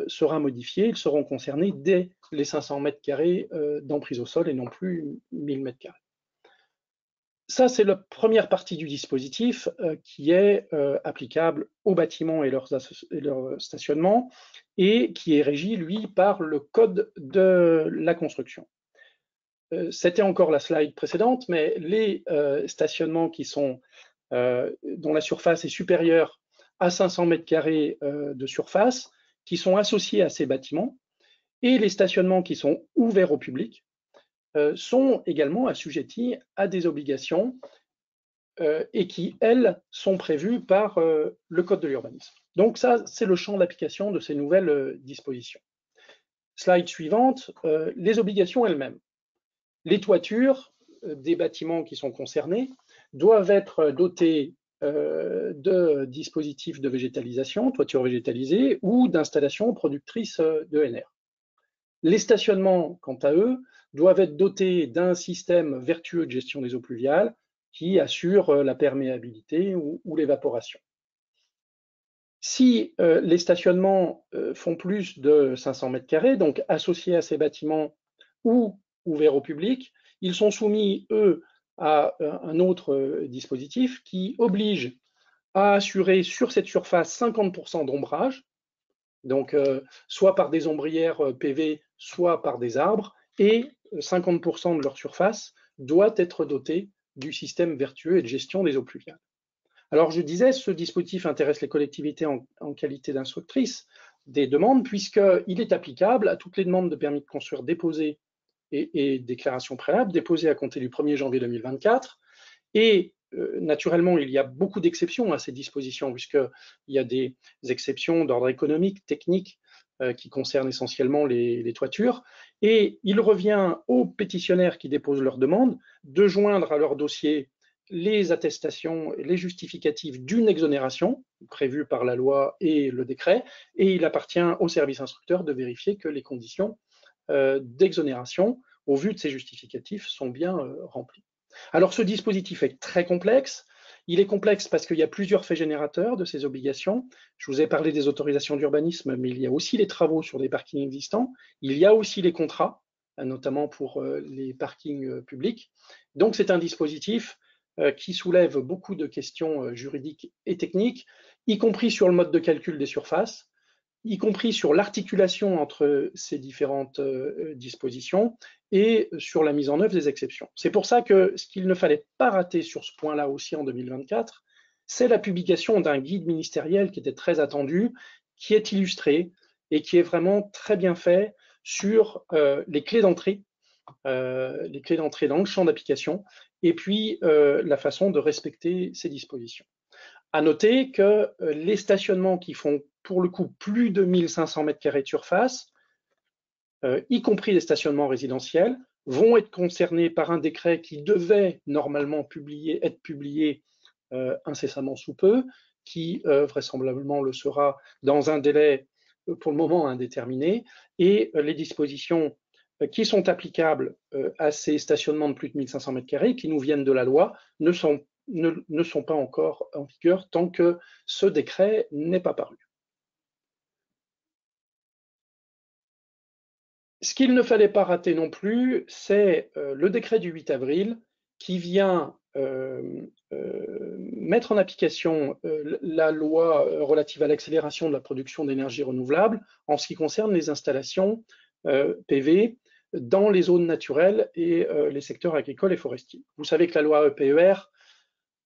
sera modifié. Ils seront concernés dès les 500 mètres carrés d'emprise au sol et non plus 1000 mètres carrés. Ça, c'est la première partie du dispositif qui est applicable aux bâtiments et leur stationnement et qui est régi, lui, par le Code de la construction. C'était encore la slide précédente, mais les stationnements qui sont, dont la surface est supérieure à 500 mètres carrés de surface, qui sont associés à ces bâtiments, et les stationnements qui sont ouverts au public, sont également assujettis à des obligations et qui, elles, sont prévues par le Code de l'urbanisme. Donc ça, c'est le champ d'application de ces nouvelles dispositions. Slide suivante, les obligations elles-mêmes. Les toitures des bâtiments qui sont concernés doivent être dotées de dispositifs de végétalisation, toitures végétalisées, ou d'installations productrices d'ENR. Les stationnements, quant à eux, doivent être dotés d'un système vertueux de gestion des eaux pluviales qui assure la perméabilité ou l'évaporation. Si les stationnements font plus de 500 mètres carrés, donc associés à ces bâtiments ou ouverts au public, ils sont soumis, eux, à un autre dispositif qui oblige à assurer sur cette surface 50% d'ombrage, donc soit par des ombrières PV, soit par des arbres, et 50% de leur surface doit être dotée du système vertueux et de gestion des eaux pluviales. Alors je disais, ce dispositif intéresse les collectivités en qualité d'instructrices des demandes, puisqu'il est applicable à toutes les demandes de permis de construire déposées et déclarations préalables déposées à compter du 1er janvier 2024, et naturellement, il y a beaucoup d'exceptions à ces dispositions, puisqu'il y a des exceptions d'ordre économique, technique, qui concernent essentiellement les toitures. Et il revient aux pétitionnaires qui déposent leur demande de joindre à leur dossier les attestations, les justificatifs d'une exonération prévue par la loi et le décret, et il appartient au service instructeur de vérifier que les conditions d'exonération, au vu de ces justificatifs, sont bien remplies. Alors ce dispositif est très complexe. Il est complexe parce qu'il y a plusieurs faits générateurs de ces obligations. Je vous ai parlé des autorisations d'urbanisme, mais il y a aussi les travaux sur des parkings existants. Il y a aussi les contrats, notamment pour les parkings publics. Donc c'est un dispositif qui soulève beaucoup de questions juridiques et techniques, y compris sur le mode de calcul des surfaces, y compris sur l'articulation entre ces différentes dispositions et sur la mise en œuvre des exceptions. C'est pour ça que ce qu'il ne fallait pas rater sur ce point-là aussi en 2024, c'est la publication d'un guide ministériel qui était très attendu, qui est illustré et qui est vraiment très bien fait sur les clés d'entrée dans le champ d'application, et puis la façon de respecter ces dispositions. À noter que les stationnements qui font pour le coup plus de 1500 mètres carrés de surface, y compris les stationnements résidentiels, vont être concernés par un décret qui devait normalement être publié incessamment sous peu, qui vraisemblablement le sera dans un délai pour le moment indéterminé, et les dispositions qui sont applicables à ces stationnements de plus de 1500 mètres carrés, qui nous viennent de la loi, ne sont pas encore en vigueur tant que ce décret n'est pas paru. Ce qu'il ne fallait pas rater non plus, c'est le décret du 8 avril qui vient mettre en application la loi relative à l'accélération de la production d'énergie renouvelable en ce qui concerne les installations PV dans les zones naturelles et les secteurs agricoles et forestiers. Vous savez que la loi EPER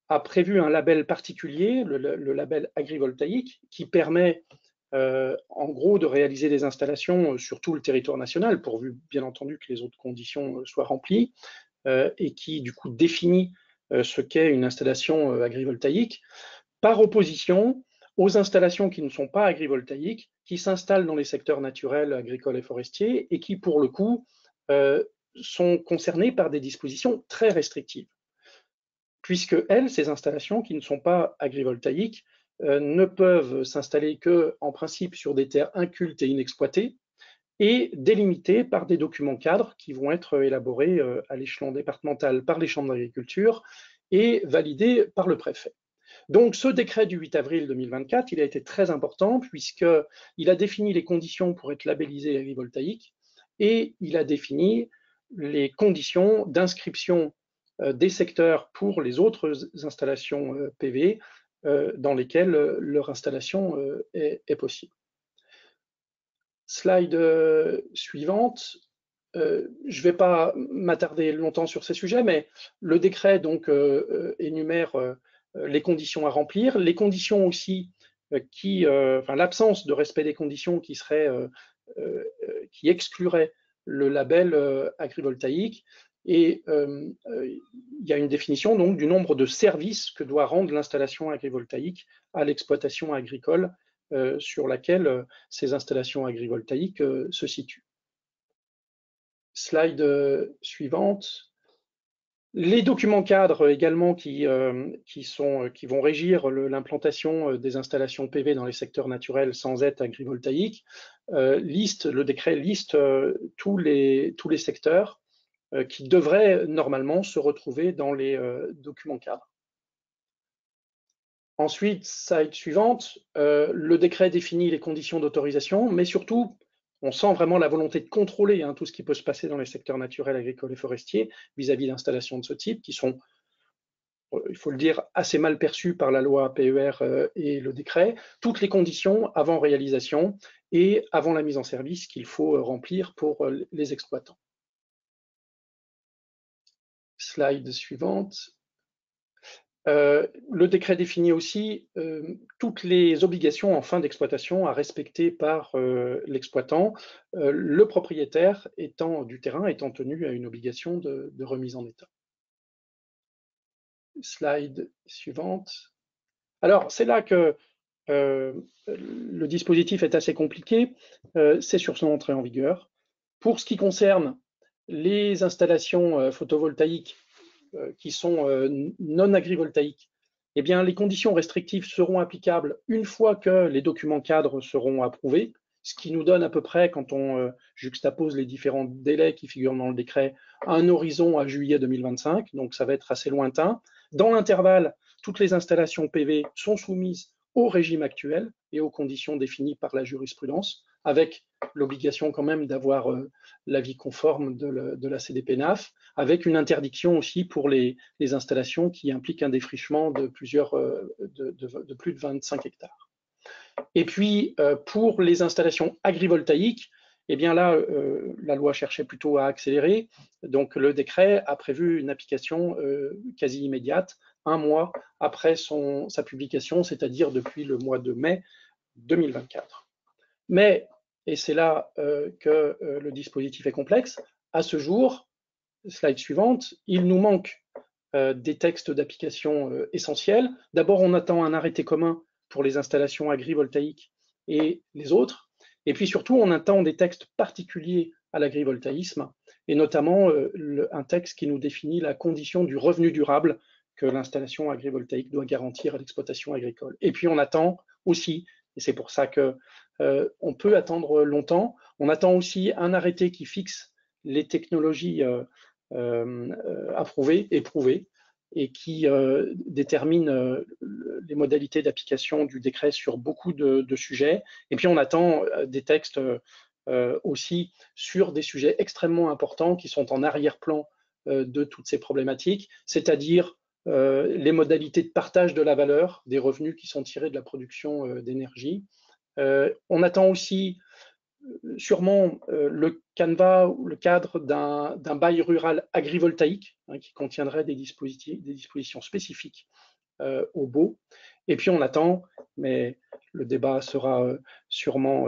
a prévu un label particulier, le label agrivoltaïque, qui permet en gros de réaliser des installations sur tout le territoire national, pourvu bien entendu que les autres conditions soient remplies, et qui du coup définit ce qu'est une installation agrivoltaïque, par opposition aux installations qui ne sont pas agrivoltaïques, qui s'installent dans les secteurs naturels, agricoles et forestiers, et qui pour le coup sont concernées par des dispositions très restrictives. Puisque elles, ces installations qui ne sont pas agrivoltaïques, ne peuvent s'installer que, en principe, sur des terres incultes et inexploitées, et délimitées par des documents cadres qui vont être élaborés à l'échelon départemental par les chambres d'agriculture et validés par le préfet. Donc ce décret du 8 avril 2024, il a été très important puisqu'il a défini les conditions pour être labellisé agrivoltaïque et il a défini les conditions d'inscription des secteurs pour les autres installations PV dans lesquelles leur installation est possible. Slide suivante. Je ne vais pas m'attarder longtemps sur ces sujets, mais le décret donc énumère les conditions à remplir, les conditions aussi l'absence de respect des conditions qui exclurait le label agrivoltaïque, et il y a une définition donc du nombre de services que doit rendre l'installation agrivoltaïque à l'exploitation agricole sur laquelle ces installations agrivoltaïques se situent. Slide suivante. Les documents cadres également qui vont régir l'implantation des installations PV dans les secteurs naturels sans être agrivoltaïques, le décret liste tous les secteurs qui devraient normalement se retrouver dans les documents cadres. Ensuite, slide suivante, le décret définit les conditions d'autorisation, mais surtout, on sent vraiment la volonté de contrôler tout ce qui peut se passer dans les secteurs naturels, agricoles et forestiers vis-à-vis d'installations de ce type, qui sont, il faut le dire, assez mal perçues par la loi PER et le décret. Toutes les conditions avant réalisation et avant la mise en service qu'il faut remplir pour les exploitants. Slide suivante. Le décret définit aussi toutes les obligations en fin d'exploitation à respecter par l'exploitant, le propriétaire du terrain étant tenu à une obligation de remise en état. Slide suivante. Alors, c'est là que le dispositif est assez compliqué, c'est sur son entrée en vigueur. Pour ce qui concerne les installations photovoltaïques qui sont non agrivoltaïques, eh bien, les conditions restrictives seront applicables une fois que les documents cadres seront approuvés, ce qui nous donne à peu près, quand on juxtapose les différents délais qui figurent dans le décret, un horizon à juillet 2025, donc ça va être assez lointain. Dans l'intervalle, toutes les installations PV sont soumises au régime actuel et aux conditions définies par la jurisprudence, avec l'obligation quand même d'avoir l'avis conforme de la CDPENAF, avec une interdiction aussi pour les installations qui impliquent un défrichement de plus de 25 hectares. Et puis, pour les installations agrivoltaïques, eh bien là, la loi cherchait plutôt à accélérer. Donc, le décret a prévu une application quasi immédiate, un mois après sa publication, c'est-à-dire depuis le mois de mai 2024. Mais, et c'est là que le dispositif est complexe, à ce jour, slide suivante, il nous manque des textes d'application essentiels. D'abord, on attend un arrêté commun pour les installations agrivoltaïques et les autres. Et puis surtout, on attend des textes particuliers à l'agrivoltaïsme, et notamment un texte qui nous définit la condition du revenu durable que l'installation agrivoltaïque doit garantir à l'exploitation agricole. Et puis on attend aussi, et c'est pour ça que on peut attendre longtemps, on attend aussi un arrêté qui fixe les technologies approuvées, éprouvées, et qui détermine les modalités d'application du décret sur beaucoup de sujets. Et puis on attend des textes aussi sur des sujets extrêmement importants qui sont en arrière-plan de toutes ces problématiques, c'est-à-dire les modalités de partage de la valeur des revenus qui sont tirés de la production d'énergie. On attend aussi sûrement le canevas ou le cadre d'un bail rural agrivoltaïque qui contiendrait des dispositions spécifiques au baux. Et puis on attend, mais le débat sera sûrement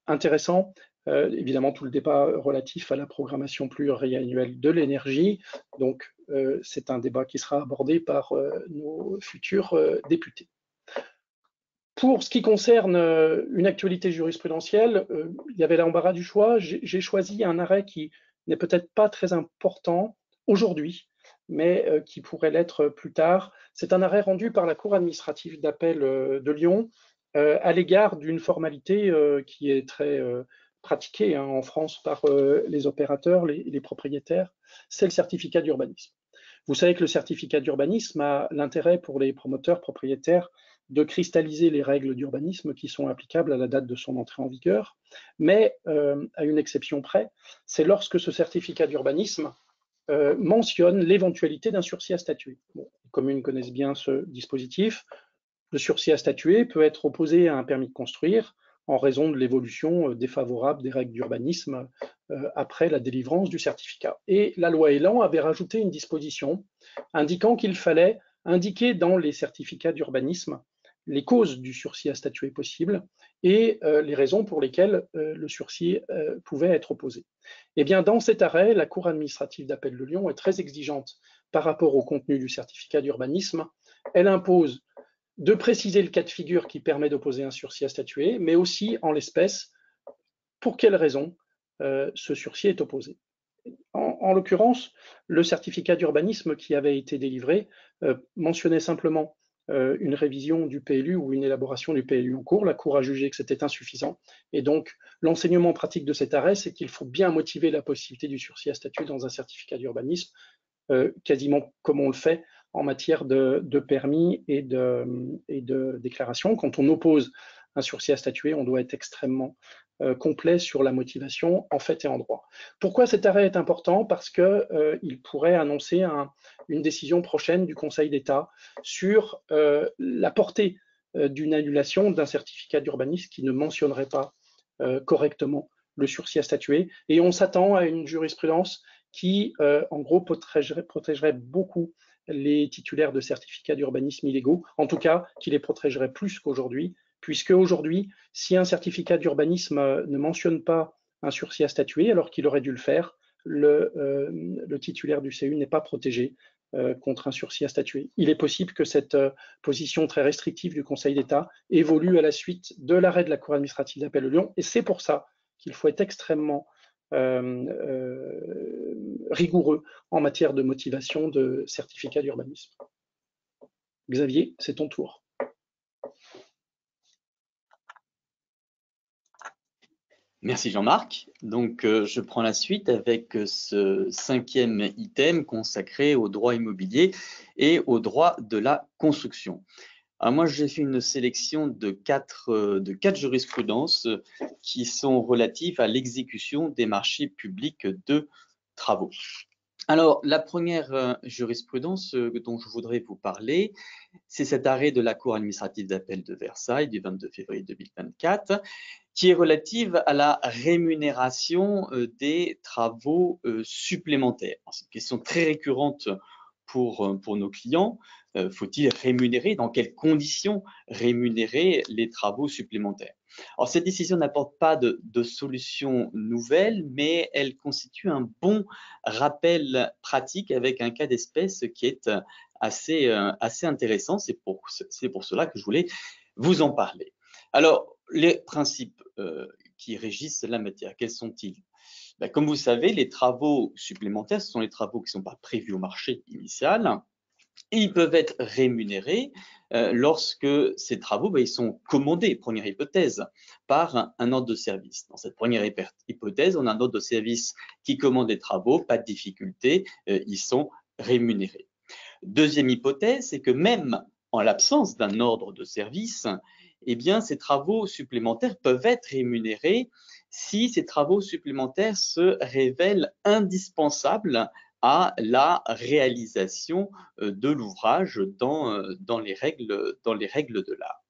intéressant, évidemment tout le débat relatif à la programmation pluriannuelle de l'énergie. Donc c'est un débat qui sera abordé par nos futurs députés. Pour ce qui concerne une actualité jurisprudentielle, il y avait l'embarras du choix. J'ai choisi un arrêt qui n'est peut-être pas très important aujourd'hui, mais qui pourrait l'être plus tard. C'est un arrêt rendu par la Cour administrative d'appel de Lyon à l'égard d'une formalité qui est très pratiquée en France par les opérateurs, les propriétaires, c'est le certificat d'urbanisme. Vous savez que le certificat d'urbanisme a l'intérêt pour les promoteurs propriétaires de cristalliser les règles d'urbanisme qui sont applicables à la date de son entrée en vigueur, mais à une exception près, c'est lorsque ce certificat d'urbanisme mentionne l'éventualité d'un sursis à statuer. Bon, les communes connaissent bien ce dispositif. Le sursis à statuer peut être opposé à un permis de construire en raison de l'évolution défavorable des règles d'urbanisme après la délivrance du certificat. Et la loi Elan avait rajouté une disposition indiquant qu'il fallait indiquer dans les certificats d'urbanisme les causes du sursis à statuer possible et les raisons pour lesquelles le sursis pouvait être opposé. Eh bien, dans cet arrêt, la Cour administrative d'appel de Lyon est très exigeante par rapport au contenu du certificat d'urbanisme. Elle impose de préciser le cas de figure qui permet d'opposer un sursis à statuer, mais aussi, en l'espèce, pour quelles raisons ce sursis est opposé. En l'occurrence, le certificat d'urbanisme qui avait été délivré mentionnait simplement une révision du PLU ou une élaboration du PLU en cours. La Cour a jugé que c'était insuffisant. Et donc, l'enseignement pratique de cet arrêt, c'est qu'il faut bien motiver la possibilité du sursis à statut dans un certificat d'urbanisme, quasiment comme on le fait en matière de permis et de déclaration. Quand on oppose un sursis à statuer, on doit être extrêmement complet sur la motivation en fait et en droit. Pourquoi cet arrêt est important? Parce qu'il pourrait annoncer une décision prochaine du Conseil d'État sur la portée d'une annulation d'un certificat d'urbanisme qui ne mentionnerait pas correctement le sursis à statuer. Et on s'attend à une jurisprudence qui, en gros, protégerait beaucoup les titulaires de certificats d'urbanisme illégaux, en tout cas, qui les protégerait plus qu'aujourd'hui, puisque aujourd'hui, si un certificat d'urbanisme ne mentionne pas un sursis à statuer, alors qu'il aurait dû le faire, le titulaire du CU n'est pas protégé contre un sursis à statuer. Il est possible que cette position très restrictive du Conseil d'État évolue à la suite de l'arrêt de la Cour administrative d'appel de Lyon, et c'est pour ça qu'il faut être extrêmement rigoureux en matière de motivation de certificat d'urbanisme. Xavier, c'est ton tour. Merci Jean-Marc. Donc, je prends la suite avec ce 5e item consacré au droit immobilier et au droit de la construction. Alors moi, j'ai fait une sélection de quatre jurisprudences qui sont relatives à l'exécution des marchés publics de travaux. Alors, la première jurisprudence dont je voudrais vous parler, c'est cet arrêt de la Cour administrative d'appel de Versailles du 22 février 2024, qui est relative à la rémunération des travaux supplémentaires. C'est une question très récurrente pour nos clients. Faut-il rémunérer? Dans quelles conditions rémunérer les travaux supplémentaires? Alors, cette décision n'apporte pas de solution nouvelle, mais elle constitue un bon rappel pratique avec un cas d'espèce qui est assez intéressant. C'est pour cela que je voulais vous en parler. Alors, les principes qui régissent la matière, quels sont-ils? Comme vous savez, les travaux supplémentaires, ce sont les travaux qui ne sont pas prévus au marché initial. Et ils peuvent être rémunérés lorsque ces travaux ils sont commandés, première hypothèse, par un ordre de service. Dans cette première hypothèse, on a un ordre de service qui commande des travaux, pas de difficulté, ils sont rémunérés. Deuxième hypothèse, c'est que même en l'absence d'un ordre de service, eh bien, ces travaux supplémentaires peuvent être rémunérés si ces travaux supplémentaires se révèlent indispensables à la réalisation de l'ouvrage dans les règles de l'art.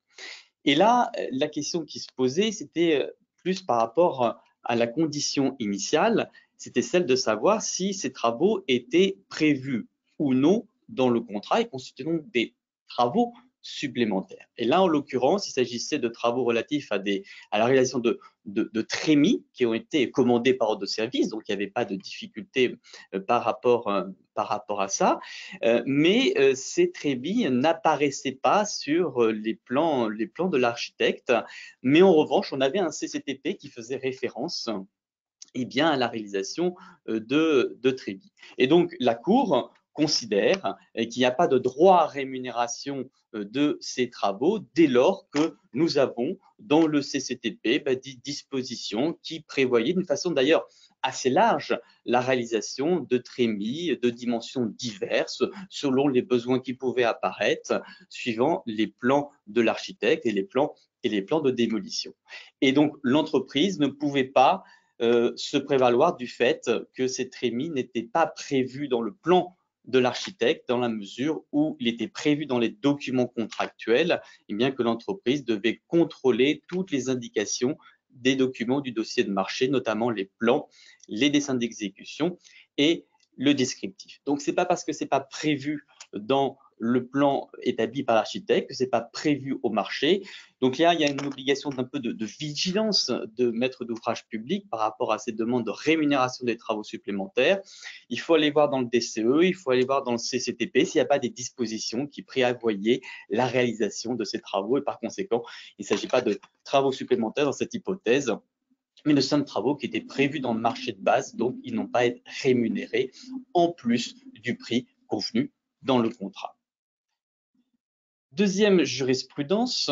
Et là, la question qui se posait, c'était plus par rapport à la condition initiale, c'était celle de savoir si ces travaux étaient prévus ou non dans le contrat et constituaient donc des travaux supplémentaires. Et là, en l'occurrence, il s'agissait de travaux relatifs à la réalisation de trémies qui ont été commandés par ordre de service, donc il n'y avait pas de difficulté par rapport à ça, mais ces trémies n'apparaissaient pas sur les plans de l'architecte, mais en revanche, on avait un CCTP qui faisait référence à la réalisation de trémies. Et donc, la Cour considère qu'il n'y a pas de droit à rémunération de ces travaux dès lors que nous avons dans le CCTP des dispositions qui prévoyaient d'une façon d'ailleurs assez large la réalisation de trémies de dimensions diverses selon les besoins qui pouvaient apparaître suivant les plans de l'architecte et les plans de démolition. Et donc l'entreprise ne pouvait pas se prévaloir du fait que ces trémies n'étaient pas prévues dans le plan de l'architecte dans la mesure où il était prévu dans les documents contractuels et bien que l'entreprise devait contrôler toutes les indications des documents du dossier de marché, notamment les plans, les dessins d'exécution et le descriptif. Donc, ce n'est pas parce que ce n'est pas prévu dans le plan établi par l'architecte que ce n'est pas prévu au marché. Donc là, il y a une obligation d'un peu de vigilance de maître d'ouvrage public par rapport à ces demandes de rémunération des travaux supplémentaires. Il faut aller voir dans le DCE, il faut aller voir dans le CCTP s'il n'y a pas des dispositions qui prévoyaient la réalisation de ces travaux et par conséquent, il ne s'agit pas de travaux supplémentaires dans cette hypothèse, mais de simples travaux qui étaient prévus dans le marché de base, donc ils n'ont pas à être rémunérés en plus du prix convenu dans le contrat. Deuxième jurisprudence,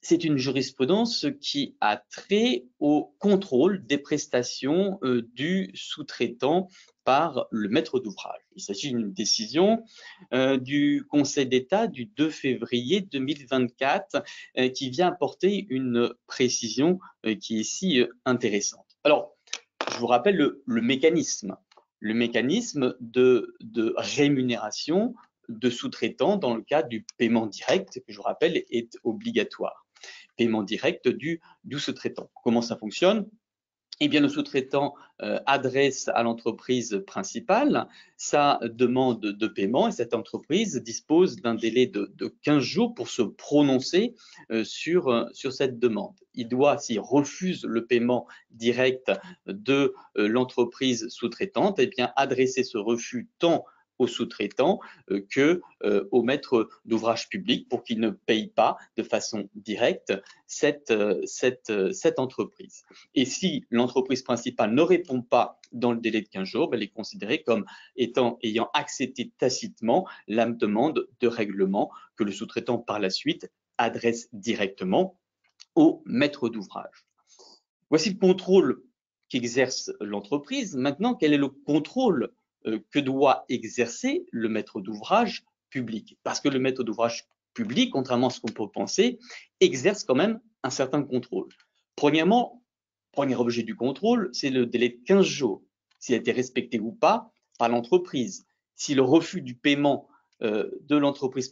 c'est une jurisprudence qui a trait au contrôle des prestations du sous-traitant par le maître d'ouvrage. Il s'agit d'une décision du Conseil d'État du 2 février 2024 qui vient apporter une précision qui est ici intéressante. Alors, je vous rappelle le mécanisme de rémunération de sous-traitants dans le cas du paiement direct, que je vous rappelle est obligatoire. Paiement direct du sous-traitant. Comment ça fonctionne? Eh bien, le sous-traitant adresse à l'entreprise principale sa demande de paiement et cette entreprise dispose d'un délai de 15 jours pour se prononcer sur cette demande. Il doit, s'il refuse le paiement direct de l'entreprise sous-traitante, eh bien, adresser ce refus tant au sous-traitant qu'au maître d'ouvrage public pour qu'il ne paye pas de façon directe cette entreprise. Et si l'entreprise principale ne répond pas dans le délai de 15 jours, elle est considérée comme ayant accepté tacitement la demande de règlement que le sous-traitant par la suite adresse directement au maître d'ouvrage. Voici le contrôle qu'exerce l'entreprise. Maintenant, quel est le contrôle que doit exercer le maître d'ouvrage public? Parce que le maître d'ouvrage public, contrairement à ce qu'on peut penser, exerce quand même un certain contrôle. Premièrement, premier objet du contrôle, c'est le délai de 15 jours, s'il a été respecté ou pas par l'entreprise. Si le refus du paiement de l'entreprise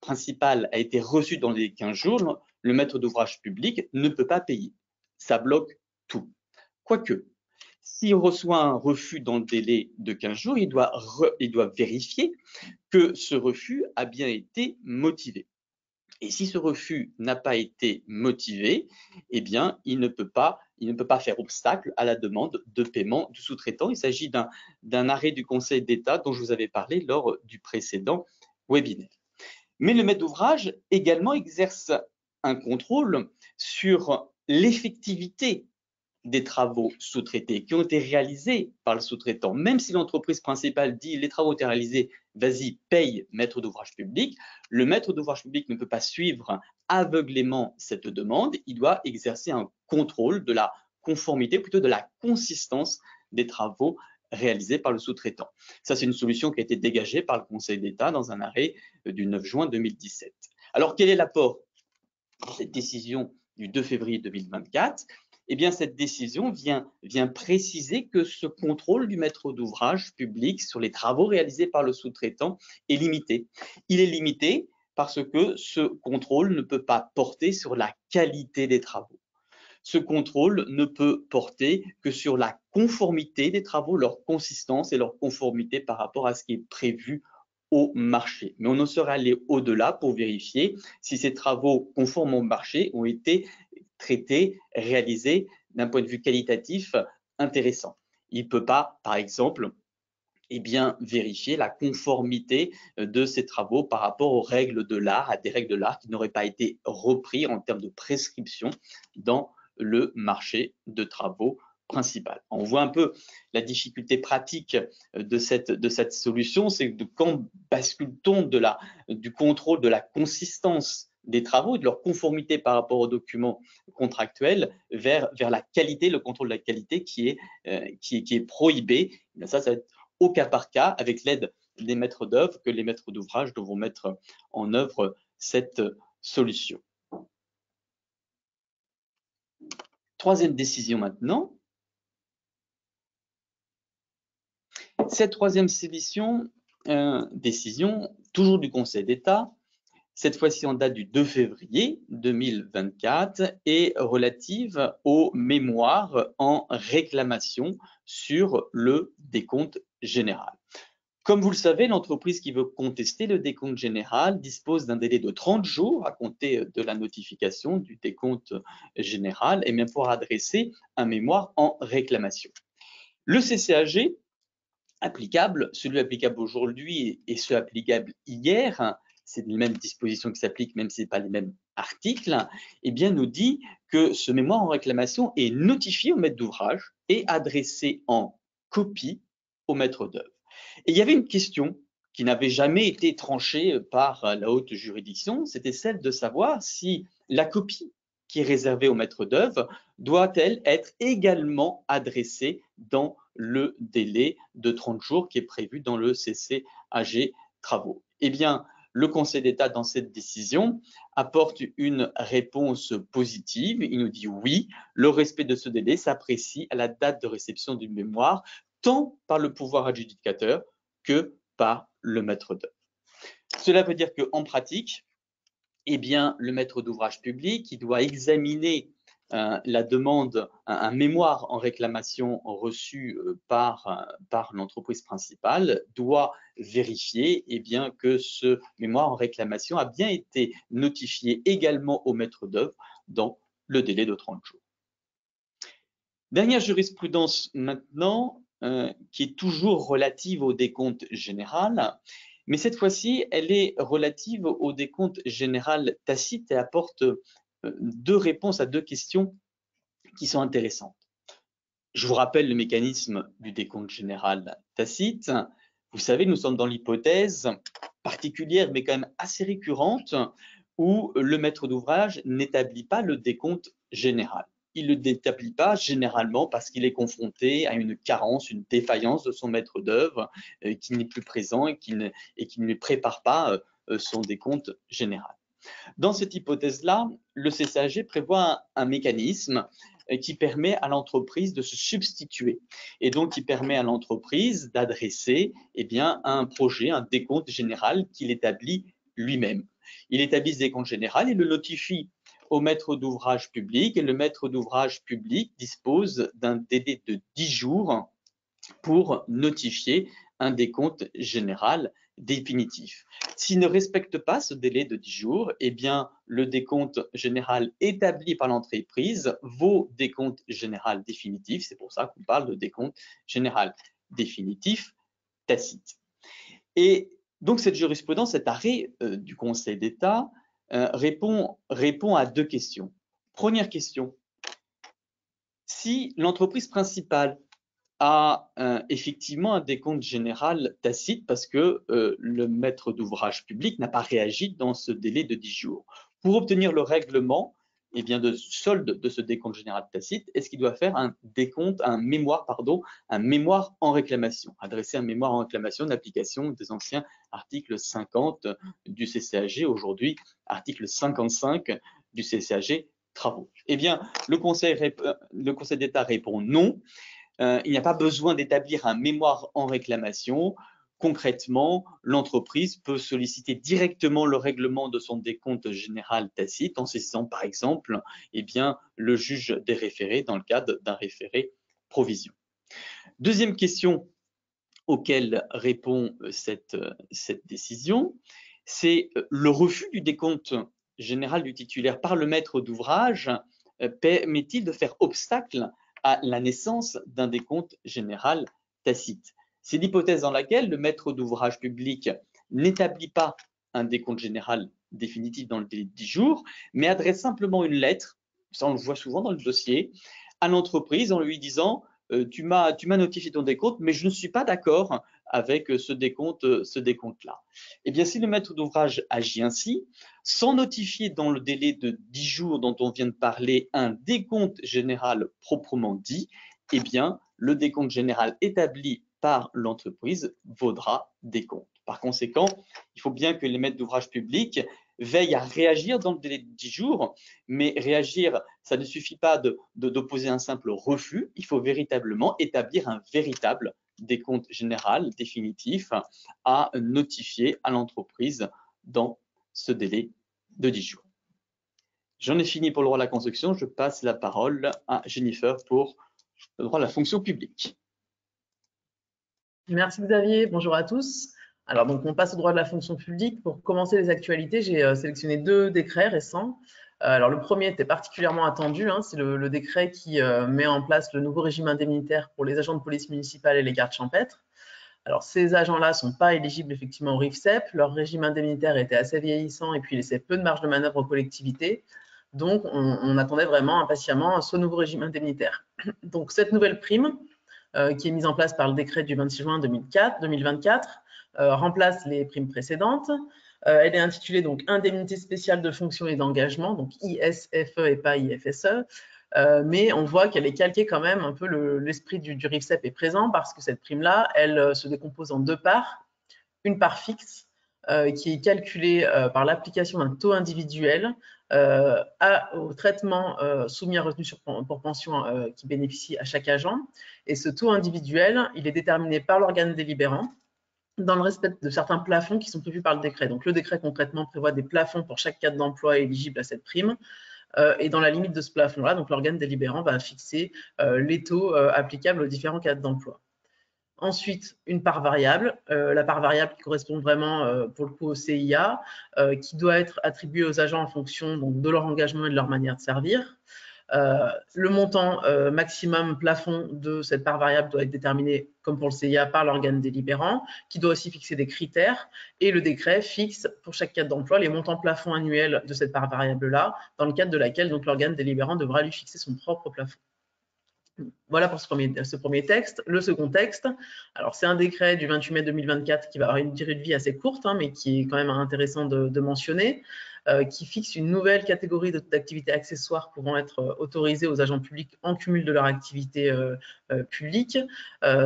principale a été reçu dans les 15 jours, le maître d'ouvrage public ne peut pas payer. Ça bloque tout. Quoique, s'il reçoit un refus dans le délai de 15 jours, il doit vérifier que ce refus a bien été motivé. Et si ce refus n'a pas été motivé, eh bien, il ne peut pas faire obstacle à la demande de paiement du sous-traitant. Il s'agit d'un arrêt du Conseil d'État dont je vous avais parlé lors du précédent webinaire. Mais le maître d'ouvrage également exerce un contrôle sur l'effectivité des travaux sous-traités qui ont été réalisés par le sous-traitant. Même si l'entreprise principale dit les travaux ont été réalisés, vas-y, paye maître d'ouvrage public, le maître d'ouvrage public ne peut pas suivre aveuglément cette demande, il doit exercer un contrôle de la conformité, plutôt de la consistance des travaux réalisés par le sous-traitant. Ça, c'est une solution qui a été dégagée par le Conseil d'État dans un arrêt du 9 juin 2017. Alors, quel est l'apport de cette décision du 2 février 2024 ? eh bien, cette décision vient préciser que ce contrôle du maître d'ouvrage public sur les travaux réalisés par le sous-traitant est limité. Il est limité parce que ce contrôle ne peut pas porter sur la qualité des travaux. Ce contrôle ne peut porter que sur la conformité des travaux, leur consistance et leur conformité par rapport à ce qui est prévu au marché. Mais on ne saurait aller au-delà pour vérifier si ces travaux conformes au marché ont été traités, réalisés d'un point de vue qualitatif intéressant. Il ne peut pas, par exemple, vérifier la conformité de ces travaux par rapport aux règles de l'art, à des règles de l'art qui n'auraient pas été reprises en termes de prescription dans le marché de travaux principal. On voit un peu la difficulté pratique de cette solution, c'est que quand bascule-t-on du contrôle de la consistance des travaux, de leur conformité par rapport aux documents contractuels vers la qualité, le contrôle de la qualité qui est prohibé. Ça va être au cas par cas, avec l'aide des maîtres d'œuvre, que les maîtres d'ouvrage devront mettre en œuvre cette solution. Troisième décision maintenant. Cette troisième décision, toujours du Conseil d'État, cette fois-ci en date du 2 février 2024, est relative aux mémoires en réclamation sur le décompte général. Comme vous le savez, l'entreprise qui veut contester le décompte général dispose d'un délai de 30 jours à compter de la notification du décompte général et même pour adresser un mémoire en réclamation. Le CCAG applicable, celui applicable aujourd'hui et ceux applicables hier, c'est les mêmes dispositions qui s'appliquent même si ce n'est pas les mêmes articles, eh bien nous dit que ce mémoire en réclamation est notifié au maître d'ouvrage et adressé en copie au maître d'œuvre. Et il y avait une question qui n'avait jamais été tranchée par la haute juridiction, c'était celle de savoir si la copie qui est réservée au maître d'œuvre doit-elle être également adressée dans le délai de 30 jours qui est prévu dans le CCAG travaux. Eh bien, le Conseil d'État, dans cette décision, apporte une réponse positive. Il nous dit oui, le respect de ce délai s'apprécie à la date de réception du mémoire, tant par le pouvoir adjudicateur que par le maître d'œuvre. Cela veut dire qu'en pratique, eh bien, le maître d'ouvrage public, il doit examiner la demande, un mémoire en réclamation reçu par l'entreprise principale, doit vérifier eh bien, que ce mémoire en réclamation a bien été notifié également au maître d'œuvre dans le délai de 30 jours. Dernière jurisprudence maintenant, qui est toujours relative au décompte général, mais cette fois-ci, elle est relative au décompte général tacite et apporte deux réponses à deux questions qui sont intéressantes. Je vous rappelle le mécanisme du décompte général tacite. Vous savez, nous sommes dans l'hypothèse particulière, mais quand même assez récurrente, où le maître d'ouvrage n'établit pas le décompte général. Il ne l'établit pas généralement parce qu'il est confronté à une carence, une défaillance de son maître d'œuvre qui n'est plus présent et qui ne prépare pas son décompte général. Dans cette hypothèse-là, le CCAG prévoit un mécanisme qui permet à l'entreprise de se substituer et donc qui permet à l'entreprise d'adresser un projet, un décompte général qu'il établit lui-même. Il établit ce décompte général, il le notifie au maître d'ouvrage public et le maître d'ouvrage public dispose d'un délai de 10 jours pour notifier un décompte général définitif. S'il ne respecte pas ce délai de 10 jours, eh bien, le décompte général établi par l'entreprise vaut décompte général définitif. C'est pour ça qu'on parle de décompte général définitif tacite. Et donc, cette jurisprudence, cet arrêt du Conseil d'État répond à deux questions. Première question, si l'entreprise principale a effectivement un décompte général tacite parce que le maître d'ouvrage public n'a pas réagi dans ce délai de 10 jours. Pour obtenir le règlement de solde de ce décompte général tacite, est-ce qu'il doit faire un mémoire en réclamation, adresser un mémoire en réclamation d'application des anciens articles 50 du CCAG, aujourd'hui article 55 du CCAG travaux. Eh bien, le Conseil d'État répond non. Il n'y a pas besoin d'établir un mémoire en réclamation. Concrètement, l'entreprise peut solliciter directement le règlement de son décompte général tacite en saisissant par exemple le juge des référés dans le cadre d'un référé provision. Deuxième question auquel répond cette décision, c'est le refus du décompte général du titulaire par le maître d'ouvrage permet-il de faire obstacle à la naissance d'un décompte général tacite? C'est l'hypothèse dans laquelle le maître d'ouvrage public n'établit pas un décompte général définitif dans le délai de 10 jours, mais adresse simplement une lettre, ça on le voit souvent dans le dossier, à l'entreprise en lui disant tu m'as notifié ton décompte, mais je ne suis pas d'accord avec ce décompte-là. Eh bien, si le maître d'ouvrage agit ainsi, sans notifier dans le délai de 10 jours dont on vient de parler un décompte général proprement dit, eh bien, le décompte général établi par l'entreprise vaudra décompte. Par conséquent, il faut bien que les maîtres d'ouvrage publics veillent à réagir dans le délai de 10 jours, mais réagir, ça ne suffit pas d'opposer un simple refus, il faut véritablement établir un véritable décompte général définitif à notifier à l'entreprise dans ce délai de 10 jours. J'en ai fini pour le droit de la construction, je passe la parole à Jennifer pour le droit de la fonction publique. Merci Xavier, bonjour à tous. Alors donc on passe au droit de la fonction publique. Pour commencer les actualités, j'ai sélectionné 2 décrets récents. Alors le premier était particulièrement attendu, c'est le décret qui met en place le nouveau régime indemnitaire pour les agents de police municipale et les gardes champêtres. Alors ces agents-là ne sont pas éligibles effectivement au RIFSEP, leur régime indemnitaire était assez vieillissant et puis laissait peu de marge de manœuvre aux collectivités. Donc on attendait vraiment impatiemment ce nouveau régime indemnitaire. Donc cette nouvelle prime, qui est mise en place par le décret du 26 juin 2024, remplace les primes précédentes. Elle est intitulée donc indemnité spéciale de fonction et d'engagement, donc ISFE et pas IFSE, mais on voit qu'elle est calquée quand même un peu, l'esprit du RIFSEP est présent parce que cette prime-là, elle se décompose en 2 parts. Une part fixe qui est calculée par l'application d'un taux individuel au traitement soumis à retenue pour pension qui bénéficie à chaque agent. Et ce taux individuel, il est déterminé par l'organe délibérant dans le respect de certains plafonds qui sont prévus par le décret. Donc le décret concrètement prévoit des plafonds pour chaque cadre d'emploi éligible à cette prime. Et dans la limite de ce plafond-là, donc l'organe délibérant va fixer les taux applicables aux différents cadres d'emploi. Ensuite, une part variable, la part variable qui correspond vraiment pour le coup au CIA, qui doit être attribuée aux agents en fonction donc, de leur engagement et de leur manière de servir. Le montant maximum plafond de cette part variable doit être déterminé, comme pour le CIA, par l'organe délibérant, qui doit aussi fixer des critères, et le décret fixe pour chaque cadre d'emploi les montants plafonds annuels de cette part variable-là, dans le cadre de laquelle donc l'organe délibérant devra lui fixer son propre plafond. Voilà pour ce premier texte. Le second texte, alors c'est un décret du 28 mai 2024 qui va avoir une durée de vie assez courte, mais qui est quand même intéressant de mentionner, qui fixe une nouvelle catégorie d'activités accessoires pouvant être autorisées aux agents publics en cumul de leur activité publique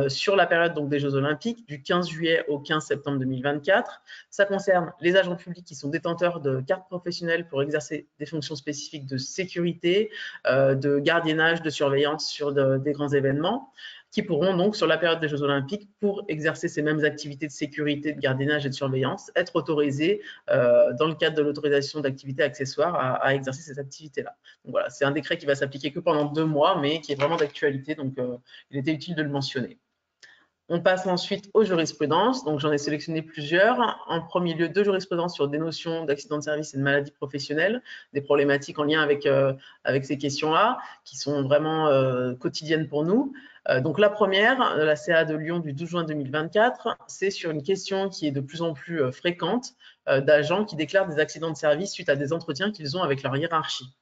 sur la période donc, des Jeux Olympiques du 15 juillet au 15 septembre 2024. Ça concerne les agents publics qui sont détenteurs de cartes professionnelles pour exercer des fonctions spécifiques de sécurité, de gardiennage, de surveillance sur des grands événements, qui pourront donc, sur la période des Jeux Olympiques, pour exercer ces mêmes activités de sécurité, de gardiennage et de surveillance, être autorisés dans le cadre de l'autorisation d'activités accessoires à exercer ces activités-là. Donc voilà, c'est un décret qui va s'appliquer que pendant 2 mois, mais qui est vraiment d'actualité, donc il était utile de le mentionner. On passe ensuite aux jurisprudences. Donc, j'en ai sélectionné plusieurs. En premier lieu, 2 jurisprudences sur des notions d'accident de service et de maladie professionnelle, des problématiques en lien avec ces questions-là, qui sont vraiment quotidiennes pour nous. Donc, la première, la CA de Lyon du 12 juin 2024, c'est sur une question qui est de plus en plus fréquente d'agents qui déclarent des accidents de service suite à des entretiens qu'ils ont avec leur hiérarchie.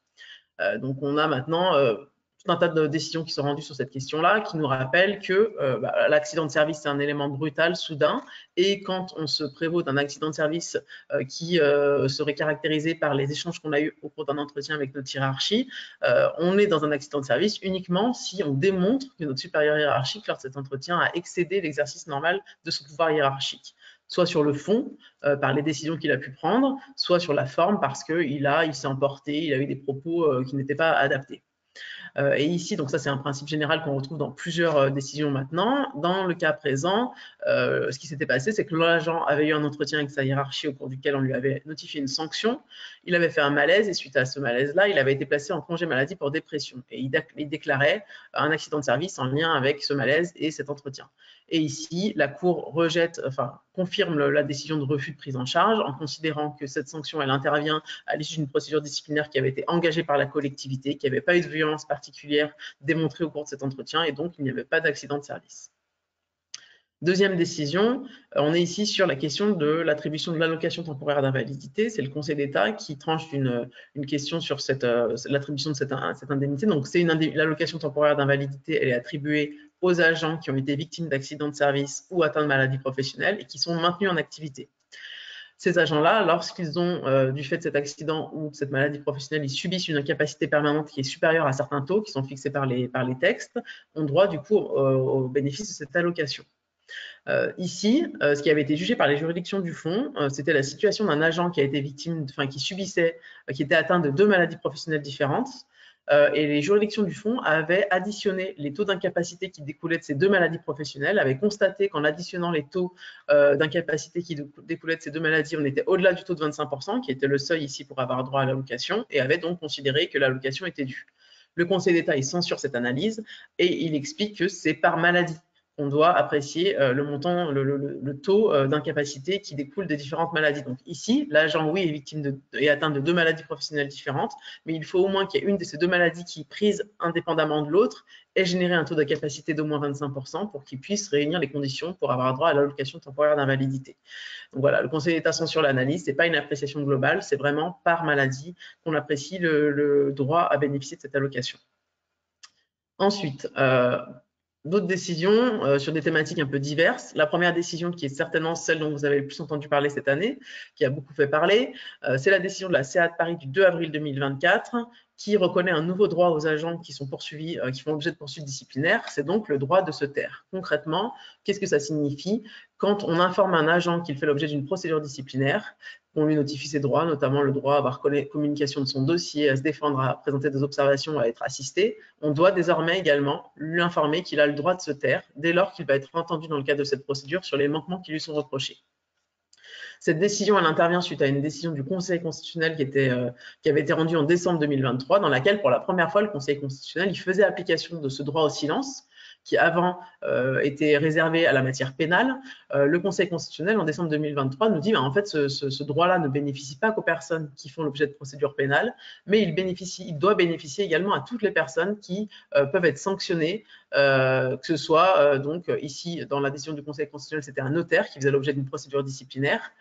Donc, on a maintenant tout un tas de décisions qui sont rendues sur cette question-là, qui nous rappellent que l'accident de service, c'est un élément brutal, soudain, et quand on se prévaut d'un accident de service qui serait caractérisé par les échanges qu'on a eus au cours d'un entretien avec notre hiérarchie, on est dans un accident de service uniquement si on démontre que notre supérieur hiérarchique, lors de cet entretien, a excédé l'exercice normal de son pouvoir hiérarchique. soit sur le fond, par les décisions qu'il a pu prendre, soit sur la forme parce qu'il s'est emporté, il a eu des propos qui n'étaient pas adaptés. Et ici, donc ça c'est un principe général qu'on retrouve dans plusieurs décisions maintenant. Dans le cas présent, ce qui s'était passé, c'est que l'agent avait eu un entretien avec sa hiérarchie au cours duquel on lui avait notifié une sanction. Il avait fait un malaise et suite à ce malaise-là, il avait été placé en congé maladie pour dépression. Et il déclarait un accident de service en lien avec ce malaise et cet entretien. Et ici, la Cour confirme la décision de refus de prise en charge en considérant que cette sanction, elle intervient à l'issue d'une procédure disciplinaire qui avait été engagée par la collectivité, qui n'avait pas eu de violence particulière démontrée au cours de cet entretien et donc il n'y avait pas d'accident de service. Deuxième décision, on est ici sur la question de l'attribution de l'allocation temporaire d'invalidité. C'est le Conseil d'État qui tranche une question sur l'attribution de cette indemnité. Donc, l'allocation temporaire d'invalidité, elle est attribuée aux agents qui ont été victimes d'accidents de service ou atteints de maladies professionnelles et qui sont maintenus en activité. Ces agents-là, lorsqu'ils ont, du fait de cet accident ou de cette maladie professionnelle, ils subissent une incapacité permanente qui est supérieure à certains taux qui sont fixés par les textes, ont droit du coup au bénéfice de cette allocation. Ici, ce qui avait été jugé par les juridictions du fond, c'était la situation d'un agent qui a été victime, qui était atteint de 2 maladies professionnelles différentes. Et les juridictions du fond avaient additionné les taux d'incapacité qui découlaient de ces 2 maladies professionnelles, avaient constaté qu'en additionnant les taux d'incapacité qui découlaient de ces 2 maladies, on était au-delà du taux de 25%, qui était le seuil ici pour avoir droit à l'allocation, et avaient donc considéré que l'allocation était due. Le Conseil d'État, il censure cette analyse et il explique que c'est par maladie. On doit apprécier le montant, le taux d'incapacité qui découle des différentes maladies. Donc ici, l'agent, oui, est atteint de 2 maladies professionnelles différentes, mais il faut au moins qu'il y ait une de ces 2 maladies qui, prise indépendamment de l'autre, ait généré un taux d'incapacité d'au moins 25% pour qu'il puisse réunir les conditions pour avoir droit à l'allocation temporaire d'invalidité. Donc voilà, le Conseil d'État censure l'analyse, ce n'est pas une appréciation globale, c'est vraiment par maladie qu'on apprécie le droit à bénéficier de cette allocation. Ensuite, d'autres décisions sur des thématiques un peu diverses. La première décision, qui est certainement celle dont vous avez le plus entendu parler cette année, qui a beaucoup fait parler, c'est la décision de la CA de Paris du 2 avril 2024 qui reconnaît un nouveau droit aux agents qui sont poursuivis, qui font l'objet de poursuites disciplinaires, c'est donc le droit de se taire. Concrètement, qu'est-ce que ça signifie? Quand on informe un agent qu'il fait l'objet d'une procédure disciplinaire, on lui notifie ses droits, notamment le droit à avoir communication de son dossier, à se défendre, à présenter des observations, à être assisté, on doit désormais également lui informer qu'il a le droit de se taire dès lors qu'il va être entendu dans le cadre de cette procédure sur les manquements qui lui sont reprochés. Cette décision, elle intervient suite à une décision du Conseil constitutionnel qui avait été rendue en décembre 2023, dans laquelle, pour la première fois, le Conseil constitutionnel faisait application de ce droit au silence, qui avant était réservé à la matière pénale. Le Conseil constitutionnel, en décembre 2023, nous dit en fait, ce droit-là ne bénéficie pas qu'aux personnes qui font l'objet de procédures pénales, mais il doit bénéficier également à toutes les personnes qui peuvent être sanctionnées, que ce soit donc ici dans la décision du Conseil constitutionnel, c'était un notaire qui faisait l'objet d'une procédure disciplinaire,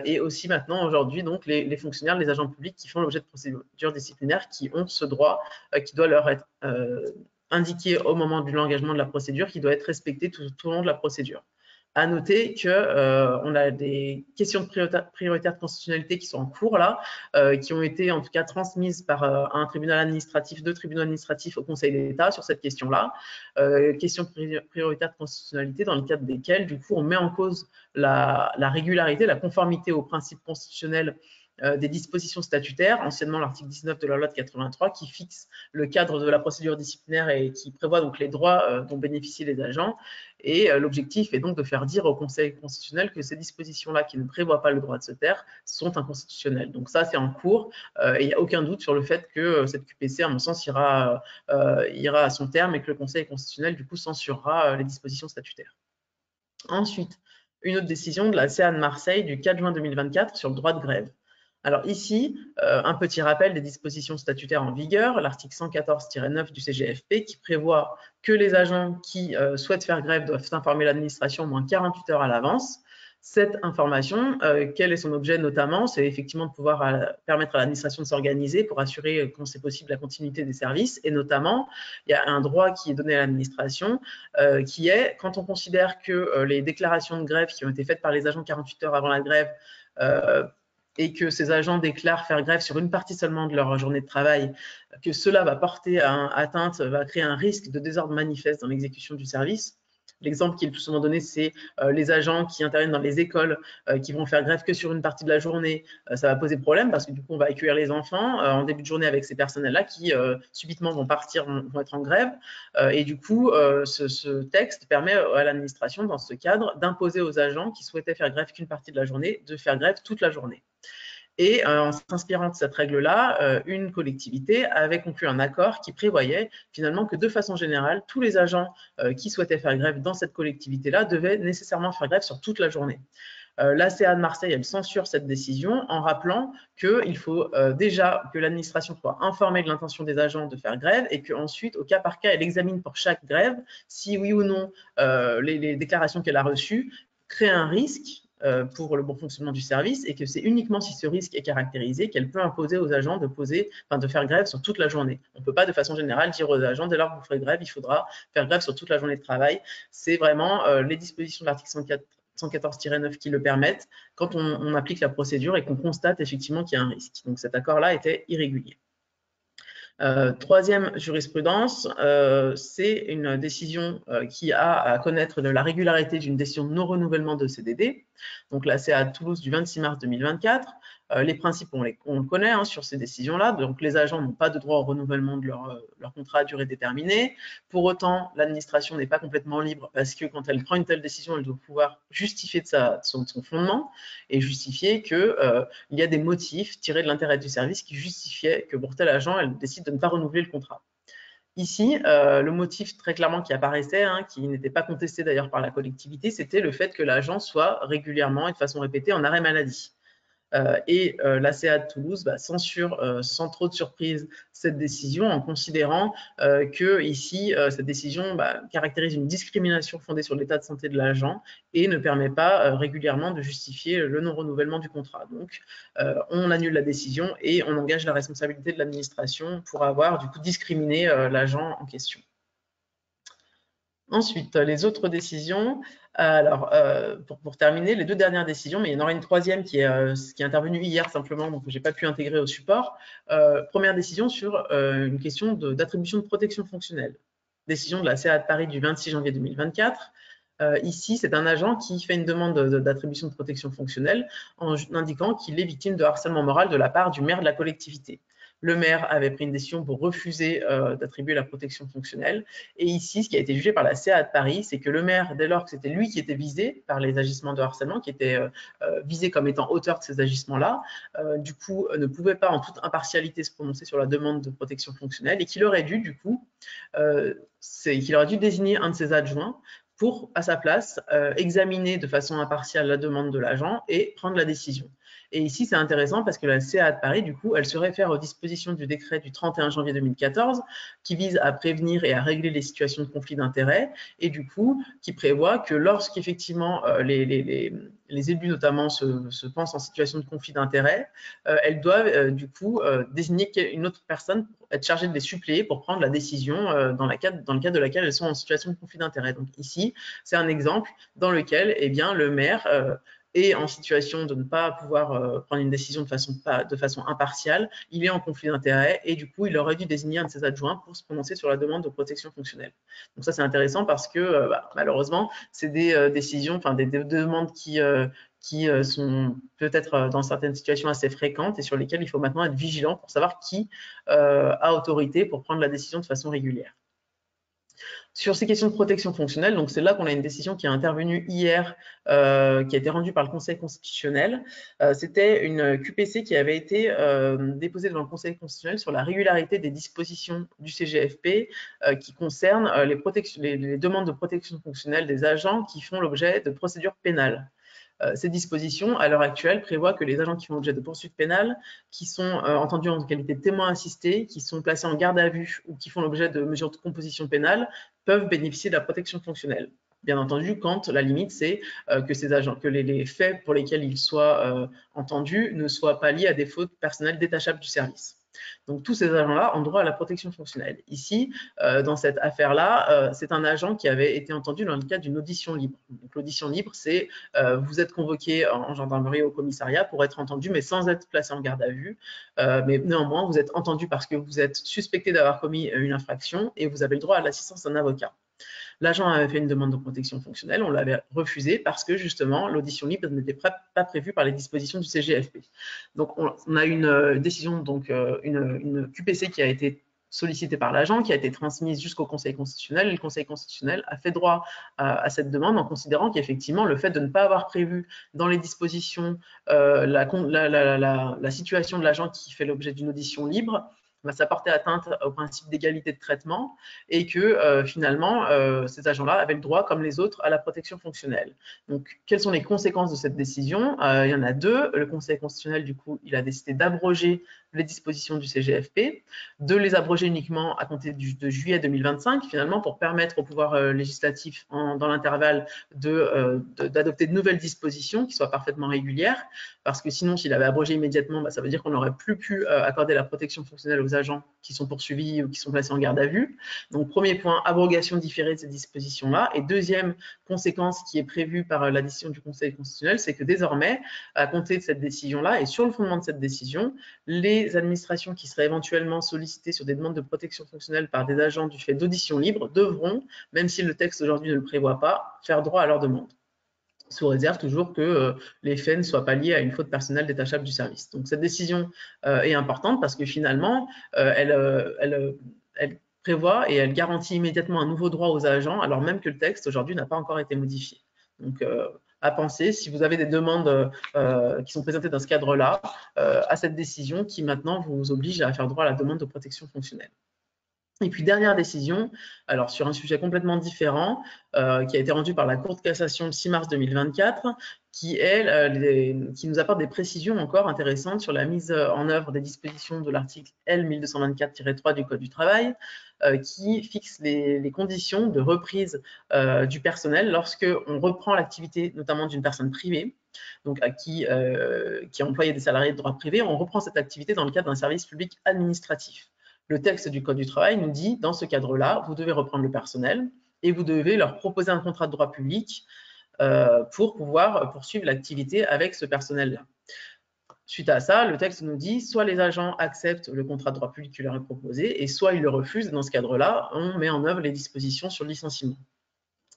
et aussi maintenant aujourd'hui donc les fonctionnaires, les agents publics qui font l'objet de procédures disciplinaires, qui ont ce droit qui doit leur être indiqué au moment de l'engagement de la procédure, qui doit être respecté tout au long de la procédure. À noter qu'on a des questions de prioritaire de constitutionnalité qui sont en cours là, qui ont été en tout cas transmises par un tribunal administratif, 2 tribunaux administratifs au Conseil d'État sur cette question-là. Questions prioritaire de constitutionnalité dans le cadre desquelles, du coup, on met en cause la régularité, la conformité aux principes constitutionnels des dispositions statutaires, anciennement l'article 19 de la loi de 83, qui fixe le cadre de la procédure disciplinaire et qui prévoit donc les droits dont bénéficient les agents. Et l'objectif est donc de faire dire au Conseil constitutionnel que ces dispositions-là, qui ne prévoient pas le droit de se taire, sont inconstitutionnelles. Donc ça, c'est en cours et il n'y a aucun doute sur le fait que cette QPC, à mon sens, ira à son terme et que le Conseil constitutionnel, du coup, censurera les dispositions statutaires. Ensuite, une autre décision de la CA de Marseille du 4 juin 2024 sur le droit de grève. Alors ici, un petit rappel des dispositions statutaires en vigueur, l'article 114-9 du CGFP qui prévoit que les agents qui souhaitent faire grève doivent informer l'administration au moins 48 heures à l'avance. Cette information, quel est son objet notamment? C'est effectivement de pouvoir permettre à l'administration de s'organiser pour assurer, quand c'est possible, la continuité des services. Et notamment, il y a un droit qui est donné à l'administration qui est, quand on considère que les déclarations de grève qui ont été faites par les agents 48 heures avant la grève et que ces agents déclarent faire grève sur une partie seulement de leur journée de travail, que cela va porter atteinte, va créer un risque de désordre manifeste dans l'exécution du service, L'exemple qui est le plus souvent donné, c'est les agents qui interviennent dans les écoles, qui vont faire grève que sur une partie de la journée. Ça va poser problème parce que du coup, on va accueillir les enfants en début de journée avec ces personnels-là qui subitement vont partir, vont être en grève. Et du coup, ce texte permet à l'administration, dans ce cadre, d'imposer aux agents qui souhaitaient faire grève qu'une partie de la journée, de faire grève toute la journée. Et en s'inspirant de cette règle-là, une collectivité avait conclu un accord qui prévoyait finalement que de façon générale, tous les agents qui souhaitaient faire grève dans cette collectivité-là devaient nécessairement faire grève sur toute la journée. L'ACA de Marseille, elle censure cette décision en rappelant qu'il faut déjà que l'administration soit informée de l'intention des agents de faire grève et qu'ensuite, au cas par cas, elle examine pour chaque grève si oui ou non les déclarations qu'elle a reçues créent un risque pour le bon fonctionnement du service et que c'est uniquement si ce risque est caractérisé qu'elle peut imposer aux agents de faire grève sur toute la journée. On ne peut pas de façon générale dire aux agents, dès lors que vous ferez grève, il faudra faire grève sur toute la journée de travail. C'est vraiment les dispositions de l'article 114-9 qui le permettent quand on applique la procédure et qu'on constate effectivement qu'il y a un risque. Donc cet accord-là était irrégulier. Troisième jurisprudence, c'est une décision qui a à connaître de la régularité d'une décision de non-renouvellement de CDD. Donc la CA de Toulouse du 26 mars 2024. Les principes, on le connaît sur ces décisions-là. Donc les agents n'ont pas de droit au renouvellement de leur contrat à durée déterminée. Pour autant, l'administration n'est pas complètement libre parce que quand elle prend une telle décision, elle doit pouvoir justifier de son fondement et justifier qu'il y a des motifs tirés de l'intérêt du service qui justifiaient que pour tel agent, elle décide de ne pas renouveler le contrat. Ici, le motif très clairement qui apparaissait, qui n'était pas contesté d'ailleurs par la collectivité, c'était le fait que l'agent soit régulièrement et de façon répétée en arrêt maladie. La CA de Toulouse censure sans trop de surprise cette décision en considérant que ici cette décision caractérise une discrimination fondée sur l'état de santé de l'agent et ne permet pas régulièrement de justifier le non-renouvellement du contrat. Donc on annule la décision et on engage la responsabilité de l'administration pour avoir du coup discriminé l'agent en question. Ensuite, les autres décisions. Alors, pour terminer, les deux dernières décisions, mais il y en aura une troisième qui est intervenue hier simplement, donc je n'ai pas pu intégrer au support. Première décision sur une question d'attribution de protection fonctionnelle. Décision de la CA de Paris du 26 janvier 2024. Ici, c'est un agent qui fait une demande d'attribution de protection fonctionnelle en indiquant qu'il est victime de harcèlement moral de la part du maire de la collectivité. Le maire avait pris une décision pour refuser d'attribuer la protection fonctionnelle. Et ici, ce qui a été jugé par la CA de Paris, c'est que le maire, dès lors que c'était lui qui était visé par les agissements de harcèlement, qui était visé comme étant auteur de ces agissements-là, du coup, ne pouvait pas en toute impartialité se prononcer sur la demande de protection fonctionnelle et qu'il aurait dû, du coup, désigner un de ses adjoints pour, à sa place, examiner de façon impartiale la demande de l'agent et prendre la décision. Et ici, c'est intéressant parce que la CA de Paris, du coup, elle se réfère aux dispositions du décret du 31 janvier 2014 qui vise à prévenir et à régler les situations de conflit d'intérêts et du coup, qui prévoit que lorsqu'effectivement les élus notamment se pensent en situation de conflit d'intérêts, elles doivent du coup désigner une autre personne pour être chargée de les suppléer pour prendre la décision dans le cadre de laquelle elles sont en situation de conflit d'intérêts. Donc ici, c'est un exemple dans lequel le maire est en situation de ne pas pouvoir prendre une décision de façon impartiale, il est en conflit d'intérêts et du coup, il aurait dû désigner un de ses adjoints pour se prononcer sur la demande de protection fonctionnelle. Donc ça, c'est intéressant parce que malheureusement, c'est des décisions, des demandes qui sont peut-être dans certaines situations assez fréquentes et sur lesquelles il faut maintenant être vigilant pour savoir qui a autorité pour prendre la décision de façon régulière. Sur ces questions de protection fonctionnelle, donc c'est là qu'on a une décision qui est intervenue hier, qui a été rendue par le Conseil constitutionnel. C'était une QPC qui avait été déposée devant le Conseil constitutionnel sur la régularité des dispositions du CGFP qui concernent les demandes de protection fonctionnelle des agents qui font l'objet de procédures pénales. Ces dispositions, à l'heure actuelle, prévoient que les agents qui font l'objet de poursuites pénales, qui sont entendus en qualité de témoins assistés, qui sont placés en garde à vue ou qui font l'objet de mesures de composition pénale, peuvent bénéficier de la protection fonctionnelle. Bien entendu, quand la limite, c'est que les faits pour lesquels ils soient entendus ne soient pas liés à des fautes personnelles détachables du service. Donc, tous ces agents-là ont droit à la protection fonctionnelle. Ici, dans cette affaire-là, c'est un agent qui avait été entendu dans le cadre d'une audition libre. Donc, l'audition libre, c'est vous êtes convoqué en gendarmerie au commissariat pour être entendu, mais sans être placé en garde à vue. Mais néanmoins, vous êtes entendu parce que vous êtes suspecté d'avoir commis une infraction et vous avez le droit à l'assistance d'un avocat. L'agent avait fait une demande de protection fonctionnelle, on l'avait refusée parce que justement l'audition libre n'était pas prévue par les dispositions du CGFP. Donc on a une décision, donc une QPC qui a été sollicitée par l'agent, qui a été transmise jusqu'au Conseil constitutionnel, et le Conseil constitutionnel a fait droit à cette demande en considérant qu'effectivement le fait de ne pas avoir prévu dans les dispositions la situation de l'agent qui fait l'objet d'une audition libre, ça portait atteinte au principe d'égalité de traitement et que finalement, ces agents-là avaient le droit, comme les autres, à la protection fonctionnelle. Donc, quelles sont les conséquences de cette décision? Il y en a deux. Le Conseil constitutionnel, du coup, il a décidé d'abroger les dispositions du CGFP, de les abroger uniquement à compter de juillet 2025, finalement, pour permettre au pouvoir législatif, dans l'intervalle, d'adopter de nouvelles dispositions qui soient parfaitement régulières, parce que sinon, s'il avait abrogé immédiatement, ça veut dire qu'on n'aurait plus pu accorder la protection fonctionnelle aux agents qui sont poursuivis ou qui sont placés en garde à vue. Donc, premier point, abrogation différée de ces dispositions-là. Et deuxième conséquence qui est prévue par la décision du Conseil constitutionnel, c'est que désormais, à compter de cette décision-là et sur le fondement de cette décision, les administrations qui seraient éventuellement sollicitées sur des demandes de protection fonctionnelle par des agents du fait d'audition libre devront, même si le texte aujourd'hui ne le prévoit pas, faire droit à leur demande, sous réserve toujours que les faits ne soient pas liés à une faute personnelle détachable du service. Donc cette décision est importante parce que finalement, elle prévoit et elle garantit immédiatement un nouveau droit aux agents, alors même que le texte aujourd'hui n'a pas encore été modifié. Donc à penser, si vous avez des demandes qui sont présentées dans ce cadre-là, à cette décision qui maintenant vous oblige à faire droit à la demande de protection fonctionnelle. Et puis, dernière décision, alors sur un sujet complètement différent, qui a été rendu par la Cour de cassation le 6 mars 2024, qui nous apporte des précisions encore intéressantes sur la mise en œuvre des dispositions de l'article L 1224-3 du Code du travail, qui fixe les conditions de reprise du personnel lorsque on reprend l'activité, notamment d'une personne privée, donc qui employait des salariés de droit privé, on reprend cette activité dans le cadre d'un service public administratif. Le texte du Code du travail nous dit, dans ce cadre-là, vous devez reprendre le personnel et vous devez leur proposer un contrat de droit public pour pouvoir poursuivre l'activité avec ce personnel-là. Suite à ça, le texte nous dit, soit les agents acceptent le contrat de droit public qui leur est proposé, et soit ils le refusent. Dans ce cadre-là, on met en œuvre les dispositions sur le licenciement.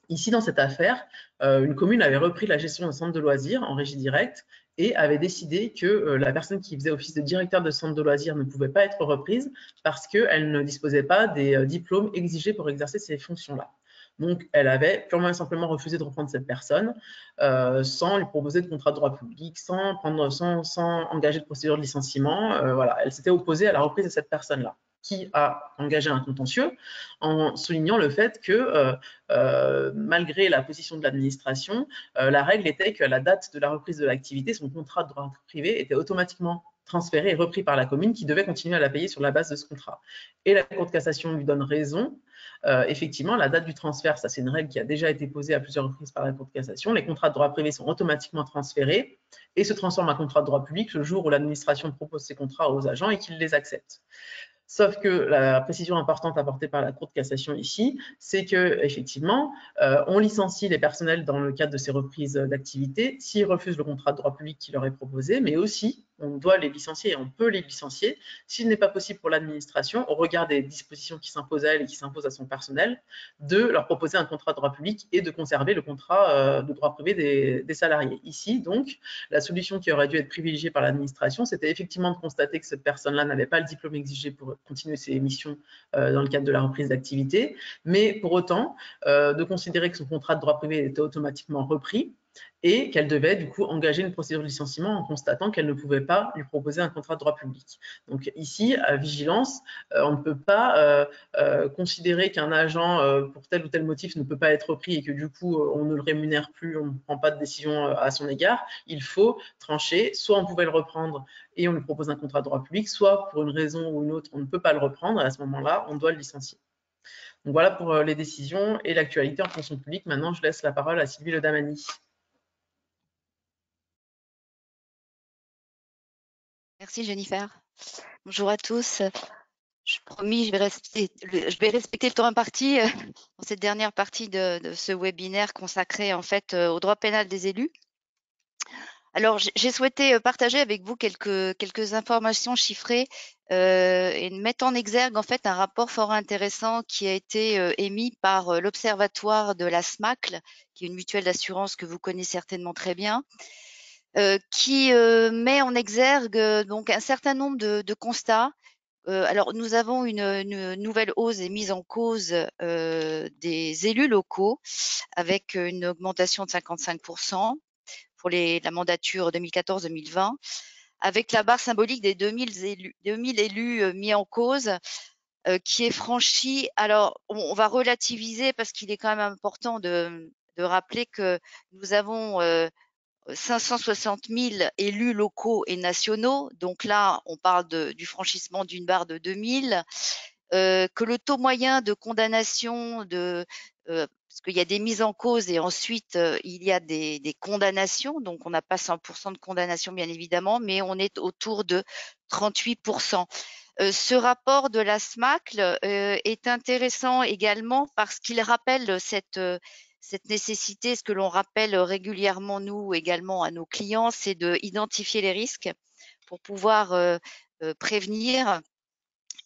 Ici, dans cette affaire, une commune avait repris la gestion d'un centre de loisirs en régie directe et avait décidé que la personne qui faisait office de directeur de centre de loisirs ne pouvait pas être reprise parce qu'elle ne disposait pas des diplômes exigés pour exercer ces fonctions-là. Donc, elle avait purement et simplement refusé de reprendre cette personne sans lui proposer de contrat de droit public, sans engager de procédure de licenciement. Voilà, elle s'était opposée à la reprise de cette personne-là, qui a engagé un contentieux en soulignant le fait que malgré la position de l'administration, la règle était qu'à la date de la reprise de l'activité, son contrat de droit privé était automatiquement transféré et repris par la commune qui devait continuer à la payer sur la base de ce contrat. Et la Cour de cassation lui donne raison. Effectivement, la date du transfert, ça c'est une règle qui a déjà été posée à plusieurs reprises par la Cour de cassation. Les contrats de droit privé sont automatiquement transférés et se transforment en contrat de droit public le jour où l'administration propose ces contrats aux agents et qu'ils les acceptent. Sauf que la précision importante apportée par la Cour de cassation ici, c'est que effectivement, on licencie les personnels dans le cadre de ces reprises d'activité s'ils refusent le contrat de droit public qui leur est proposé, mais aussi on doit les licencier et on peut les licencier s'il n'est pas possible pour l'administration, au regard des dispositions qui s'imposent à elle et qui s'imposent à son personnel, de leur proposer un contrat de droit public et de conserver le contrat de droit privé des salariés. Ici, donc, la solution qui aurait dû être privilégiée par l'administration, c'était effectivement de constater que cette personne-là n'avait pas le diplôme exigé pour continuer ses missions dans le cadre de la reprise d'activité, mais pour autant, de considérer que son contrat de droit privé était automatiquement repris et qu'elle devait du coup engager une procédure de licenciement en constatant qu'elle ne pouvait pas lui proposer un contrat de droit public. Donc ici, à vigilance, on ne peut pas considérer qu'un agent, pour tel ou tel motif, ne peut pas être repris et que du coup, on ne le rémunère plus, on ne prend pas de décision à son égard. Il faut trancher, soit on pouvait le reprendre et on lui propose un contrat de droit public, soit pour une raison ou une autre, on ne peut pas le reprendre, et à ce moment-là, on doit le licencier. Donc voilà pour les décisions et l'actualité en fonction publique. Maintenant, je laisse la parole à Sylvie Le Damany. Merci Jennifer. Bonjour à tous. Je promis, je vais respecter le temps imparti dans cette dernière partie de ce webinaire consacré en fait au droit pénal des élus. Alors, j'ai souhaité partager avec vous quelques informations chiffrées et mettent en exergue en fait un rapport fort intéressant qui a été émis par l'Observatoire de la SMACL, qui est une mutuelle d'assurance que vous connaissez certainement très bien, qui met en exergue donc un certain nombre de constats. Alors, nous avons une nouvelle hausse et mise en cause des élus locaux avec une augmentation de 55% pour la mandature 2014-2020, avec la barre symbolique des 2000 élus mis en cause, qui est franchie. Alors, on va relativiser parce qu'il est quand même important de rappeler que nous avons 560 000 élus locaux et nationaux. Donc là, on parle du franchissement d'une barre de 2000. Que le taux moyen de condamnation parce qu'il y a des mises en cause et ensuite il y a des condamnations, donc on n'a pas 100% de condamnation bien évidemment, mais on est autour de 38%. Ce rapport de la SMACL est intéressant également parce qu'il rappelle cette nécessité, ce que l'on rappelle régulièrement nous également à nos clients, c'est d'identifier les risques pour pouvoir prévenir,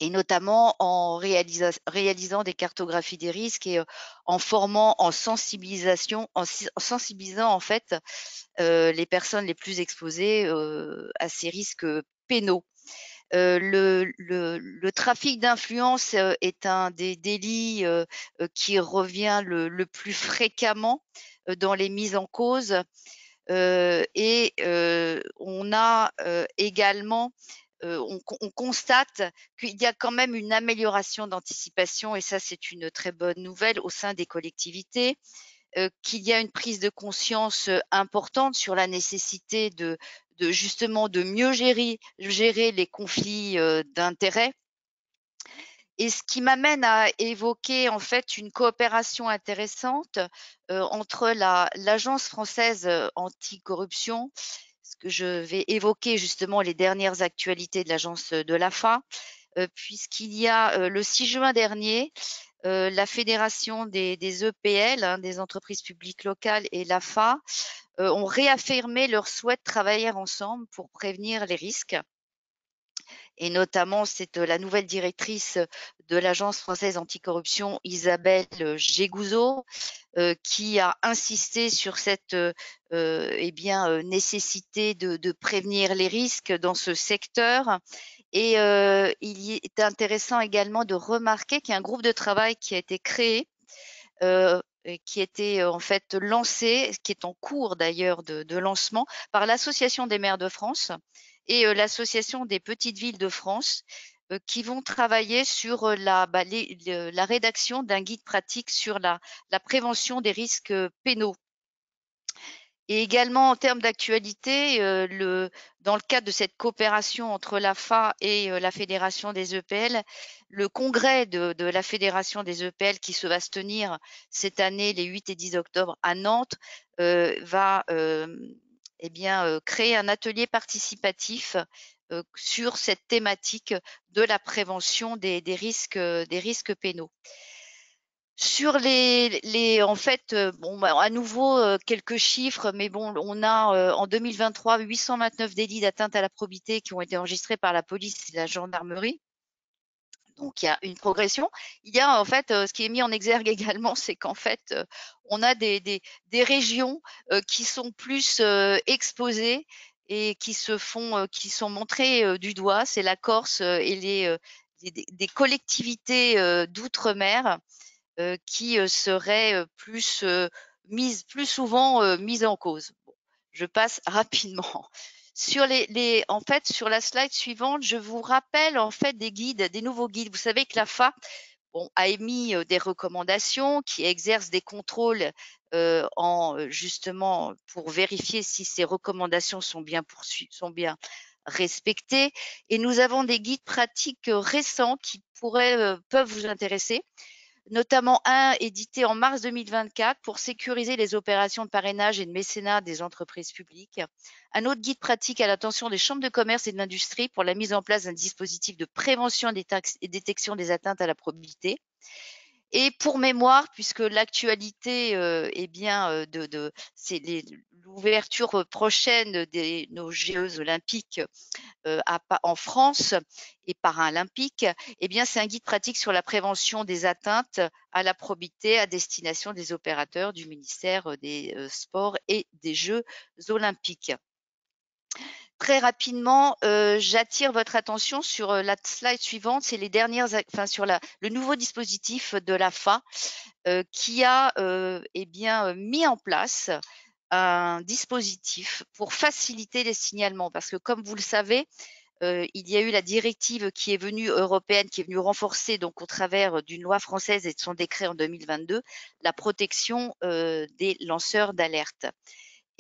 et notamment en réalisant des cartographies des risques et en formant, en sensibilisant en fait les personnes les plus exposées à ces risques pénaux. Le trafic d'influence est un des délits qui revient le plus fréquemment dans les mises en cause, et on a également on constate qu'il y a quand même une amélioration d'anticipation, et ça c'est une très bonne nouvelle au sein des collectivités, qu'il y a une prise de conscience importante sur la nécessité justement de mieux gérer les conflits d'intérêts. Et ce qui m'amène à évoquer en fait une coopération intéressante entre l'Agence française anticorruption, parce que je vais évoquer justement les dernières actualités de l'agence de l'AFA, puisqu'il y a le 6 juin dernier, la Fédération des EPL, hein, des entreprises publiques locales, et l'AFA ont réaffirmé leur souhait de travailler ensemble pour prévenir les risques. Et notamment, c'est la nouvelle directrice de l'Agence française anticorruption, Isabelle Gégouzeau, qui a insisté sur cette nécessité de prévenir les risques dans ce secteur. Et il est intéressant également de remarquer qu'il y a un groupe de travail qui a été créé, qui était en fait lancé, qui est en cours d'ailleurs de lancement par l'Association des maires de France et l'Association des petites villes de France, qui vont travailler sur la rédaction d'un guide pratique sur la prévention des risques pénaux. Et également en termes d'actualité, dans le cadre de cette coopération entre l'AFA et la Fédération des EPL, le congrès de la Fédération des EPL qui va se tenir cette année les 8 et 10 octobre à Nantes va créer un atelier participatif sur cette thématique de la prévention des risques pénaux. Sur en fait, à nouveau quelques chiffres, mais bon, on a en 2023 829 délits d'atteinte à la probité qui ont été enregistrés par la police et la gendarmerie. Donc il y a une progression. Il y a en fait ce qui est mis en exergue également, c'est qu'en fait on a des régions qui sont plus exposées et qui sont montrées du doigt. C'est la Corse et des collectivités d'outre-mer qui seraient plus souvent mises en cause. Bon, je passe rapidement. Sur en fait, sur la slide suivante, je vous rappelle en fait des nouveaux guides. Vous savez que l'AFA a émis des recommandations, qui exercent des contrôles justement pour vérifier si ces recommandations sont bien respectées. Et nous avons des guides pratiques récents qui peuvent vous intéresser, notamment un édité en mars 2024 pour sécuriser les opérations de parrainage et de mécénat des entreprises publiques. Un autre guide pratique à l'attention des chambres de commerce et de l'industrie pour la mise en place d'un dispositif de prévention et détection des atteintes à la probité. Et pour mémoire, puisque l'actualité c'est l'ouverture prochaine de nos Jeux olympiques en France et paralympiques, eh bien, c'est un guide pratique sur la prévention des atteintes à la probité à destination des opérateurs du ministère des Sports et des Jeux olympiques. Très rapidement, j'attire votre attention sur la slide suivante, c'est les dernières, enfin sur le nouveau dispositif de l'AFA qui a eh bien, mis en place un dispositif pour faciliter les signalements, parce que comme vous le savez, il y a eu la directive qui est venue européenne, qui est venue renforcer donc au travers d'une loi française et de son décret en 2022 la protection des lanceurs d'alerte.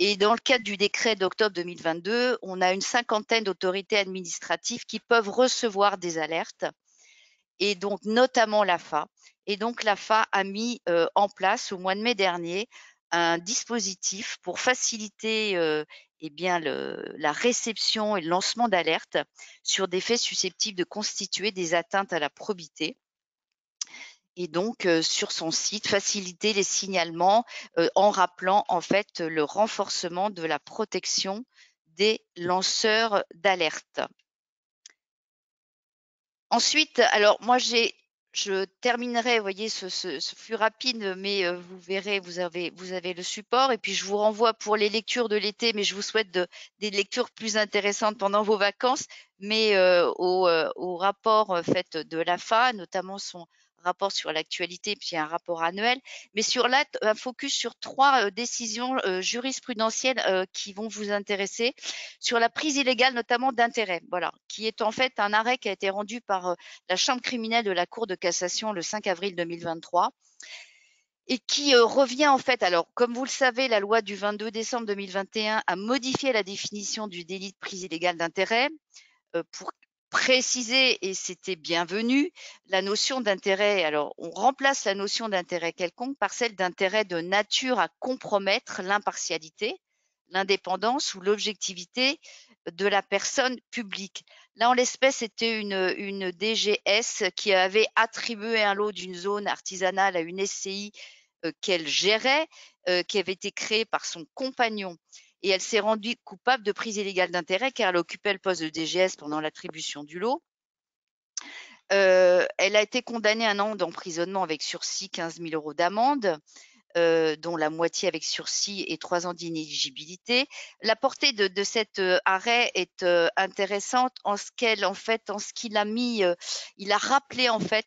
Et dans le cadre du décret d'octobre 2022, on a une cinquantaine d'autorités administratives qui peuvent recevoir des alertes, et donc notamment l'AFA. Et donc l'AFA a mis en place au mois de mai dernier un dispositif pour faciliter eh bien, la réception et le lancement d'alertes sur des faits susceptibles de constituer des atteintes à la probité. Et donc, sur son site, faciliter les signalements en rappelant en fait le renforcement de la protection des lanceurs d'alerte. Ensuite, alors moi je terminerai, vous voyez, ce flux rapide, mais vous verrez, vous avez le support, et puis je vous renvoie pour les lectures de l'été, mais je vous souhaite des lectures plus intéressantes pendant vos vacances, mais au rapport fait de l'AFA, notamment son rapport sur l'actualité, puis un rapport annuel, mais sur là, un focus sur 3 décisions jurisprudentielles qui vont vous intéresser, sur la prise illégale notamment d'intérêt, voilà, qui est en fait un arrêt qui a été rendu par la chambre criminelle de la Cour de cassation le 5 avril 2023 et qui revient en fait, alors comme vous le savez, la loi du 22 décembre 2021 a modifié la définition du délit de prise illégale d'intérêt pour préciser, et c'était bienvenu, la notion d'intérêt. Alors, on remplace la notion d'intérêt quelconque par celle d'intérêt de nature à compromettre l'impartialité, l'indépendance ou l'objectivité de la personne publique. Là, en l'espèce, c'était une DGS qui avait attribué un lot d'une zone artisanale à une SCI qu'elle gérait, qui avait été créée par son compagnon. Et elle s'est rendue coupable de prise illégale d'intérêt car elle occupait le poste de DGS pendant l'attribution du lot. Elle a été condamnée à 1 an d'emprisonnement avec sursis, 15 000 € d'amende, dont la moitié avec sursis et 3 ans d'inéligibilité. La portée de cet arrêt est intéressante en ce qu'il a mis, il a rappelé en fait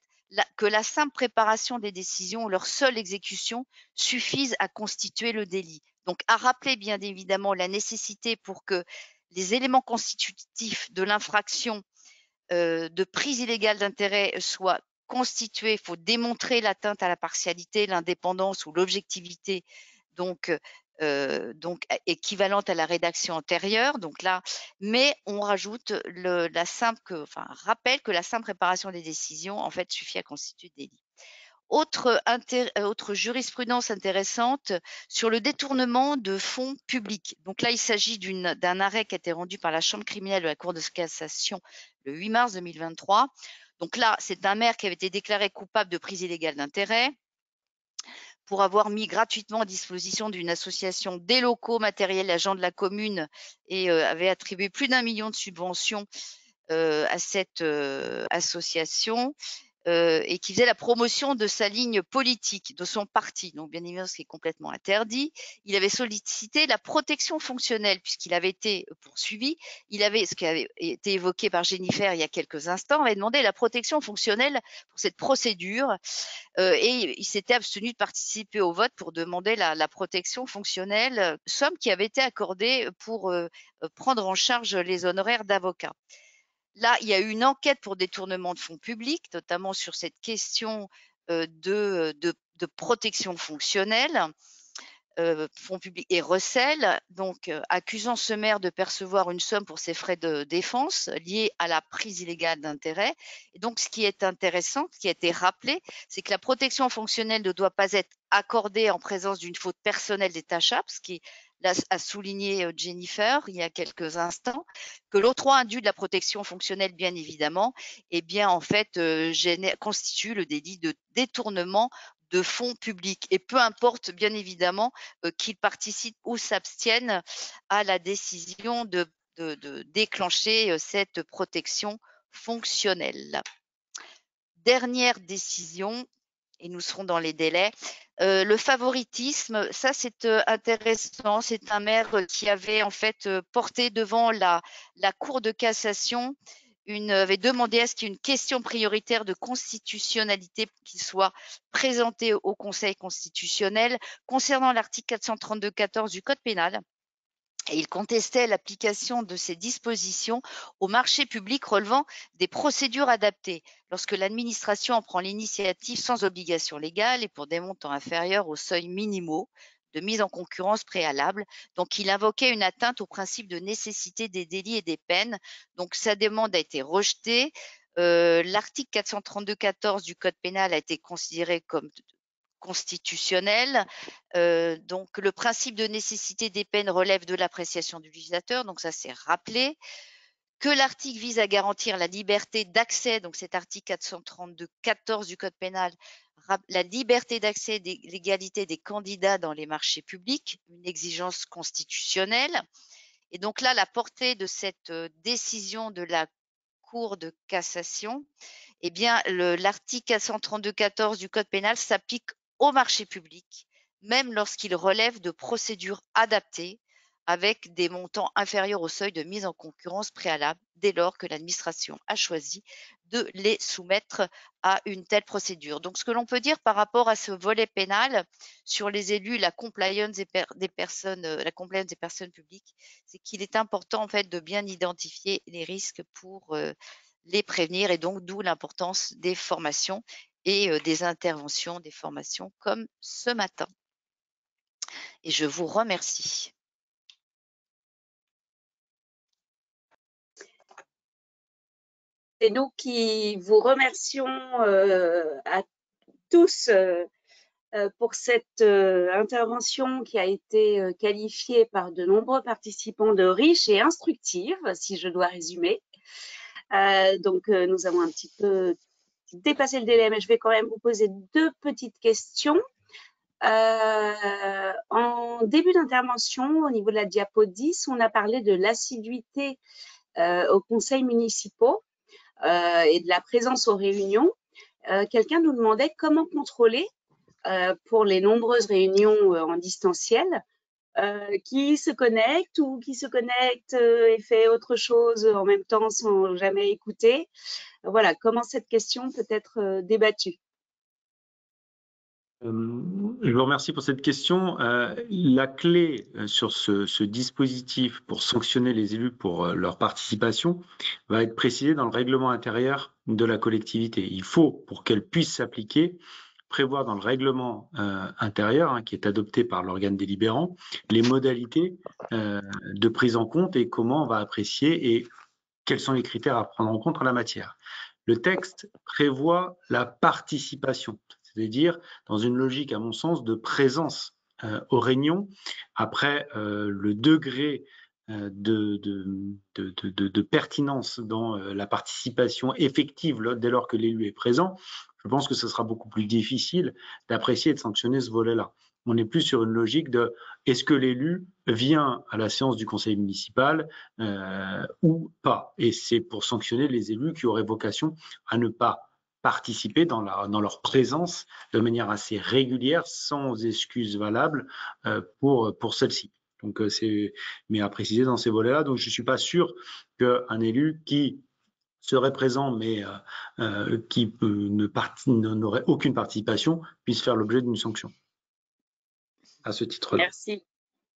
que la simple préparation des décisions ou leur seule exécution suffisent à constituer le délit. Donc, à rappeler bien évidemment la nécessité pour que les éléments constitutifs de l'infraction de prise illégale d'intérêt soient constitués. Il faut démontrer l'atteinte à la partialité, l'indépendance ou l'objectivité, donc équivalente à la rédaction antérieure. Donc là, mais on rajoute rappelle que la simple préparation des décisions en fait suffit à constituer délit. Autre jurisprudence intéressante sur le détournement de fonds publics. Donc là, il s'agit d'un arrêt qui a été rendu par la Chambre criminelle de la Cour de cassation le 8 mars 2023. Donc là, c'est un maire qui avait été déclaré coupable de prise illégale d'intérêt pour avoir mis gratuitement à disposition d'une association des locaux matériels agents de la commune et avait attribué plus d'1 million de subventions à cette association. Et qui faisait la promotion de sa ligne politique, de son parti, donc bien évidemment ce qui est complètement interdit. Il avait sollicité la protection fonctionnelle puisqu'il avait été poursuivi. Ce qui avait été évoqué par Jennifer il y a quelques instants, avait demandé la protection fonctionnelle pour cette procédure et il s'était abstenu de participer au vote pour demander la protection fonctionnelle, somme qui avait été accordée pour prendre en charge les honoraires d'avocat. Là, il y a eu une enquête pour détournement de fonds publics, notamment sur cette question de protection fonctionnelle, fonds publics et recel, donc accusant ce maire de percevoir une somme pour ses frais de défense liés à la prise illégale d'intérêt. Et donc, ce qui est intéressant, ce qui a été rappelé, c'est que la protection fonctionnelle ne doit pas être accordée en présence d'une faute personnelle détachable, ce qui a souligné Jennifer il y a quelques instants, que l'octroi indu de la protection fonctionnelle, bien évidemment, eh bien, en fait, constitue le délit de détournement de fonds publics. Et peu importe, bien évidemment, qu'ils participent ou s'abstiennent à la décision de déclencher cette protection fonctionnelle. Dernière décision, et nous serons dans les délais, le favoritisme, ça c'est intéressant, c'est un maire qui avait en fait porté devant la Cour de cassation, avait demandé à ce qu'il y ait une question prioritaire de constitutionnalité qui soit présentée au Conseil constitutionnel concernant l'article 432-14 du Code pénal. Et il contestait l'application de ces dispositions aux marchés publics relevant des procédures adaptées, lorsque l'administration en prend l'initiative sans obligation légale et pour des montants inférieurs aux seuils minimaux de mise en concurrence préalable. Donc, il invoquait une atteinte au principe de nécessité des délits et des peines. Donc, sa demande a été rejetée. L'article 432-14 du Code pénal a été considéré comme constitutionnel. Donc, le principe de nécessité des peines relève de l'appréciation du législateur, donc ça c'est rappelé. Que l'article vise à garantir la liberté d'accès, donc cet article 432-14 du Code pénal, la liberté d'accès et l'égalité des candidats dans les marchés publics, une exigence constitutionnelle. Et donc là, la portée de cette décision de la Cour de cassation, eh bien, l'article 432-14 du Code pénal s'applique au marché public, même lorsqu'il relève de procédures adaptées avec des montants inférieurs au seuil de mise en concurrence préalable, dès lors que l'administration a choisi de les soumettre à une telle procédure. Donc, ce que l'on peut dire par rapport à ce volet pénal sur les élus, la compliance des personnes publiques, c'est qu'il est important en fait de bien identifier les risques pour les prévenir, et donc d'où l'importance des formations et des interventions, des formations comme ce matin. Et je vous remercie. C'est nous qui vous remercions à tous pour cette intervention qui a été qualifiée par de nombreux participants de riche et instructive, si je dois résumer. Donc, nous avons un petit peu dépassé le délai, mais je vais quand même vous poser deux petites questions. En début d'intervention, au niveau de la diapo 10, on a parlé de l'assiduité aux conseils municipaux et de la présence aux réunions. Quelqu'un nous demandait comment contrôler pour les nombreuses réunions en distanciel, qui se connecte ou qui se connecte et fait autre chose en même temps sans jamais écouter. Voilà, comment cette question peut être débattue. Je vous remercie pour cette question. La clé sur ce dispositif pour sanctionner les élus pour leur participation va être précisée dans le règlement intérieur de la collectivité. Il faut, pour qu'elle puisse s'appliquer, prévoir dans le règlement intérieur, qui est adopté par l'organe délibérant, les modalités de prise en compte et comment on va apprécier et quels sont les critères à prendre en compte en la matière. Le texte prévoit la participation, c'est-à-dire dans une logique, à mon sens, de présence aux réunions. Après, le degré de pertinence dans la participation effective dès lors que l'élu est présent, je pense que ce sera beaucoup plus difficile d'apprécier et de sanctionner ce volet-là. On n'est plus sur une logique de est-ce que l'élu vient à la séance du conseil municipal ou pas. Et c'est pour sanctionner les élus qui auraient vocation à ne pas participer dans leur présence de manière assez régulière, sans excuses valables pour celle-ci. Donc, mais à préciser dans ces volets-là. Donc, je ne suis pas sûr qu'un élu qui serait présent mais qui n'aurait aucune participation puisse faire l'objet d'une sanction à ce titre-là.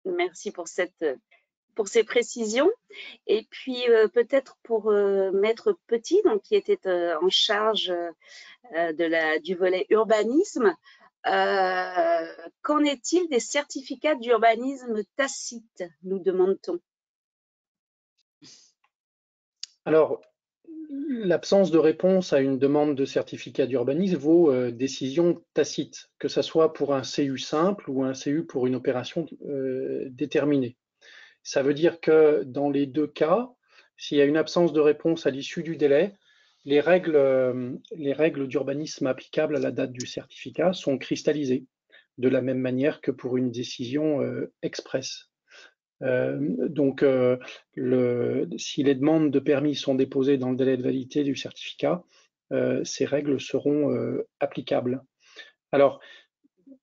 Merci pour ces précisions. Et puis peut-être pour Maître Petit, donc, qui était en charge du volet urbanisme, qu'en est-il des certificats d'urbanisme tacite, nous demande-t-on? Alors, l'absence de réponse à une demande de certificat d'urbanisme vaut décision tacite, que ce soit pour un CU simple ou un CU pour une opération déterminée. Ça veut dire que dans les deux cas, s'il y a une absence de réponse à l'issue du délai, les règles d'urbanisme applicables à la date du certificat sont cristallisées, de la même manière que pour une décision express. Donc, si les demandes de permis sont déposées dans le délai de validité du certificat, ces règles seront applicables. Alors,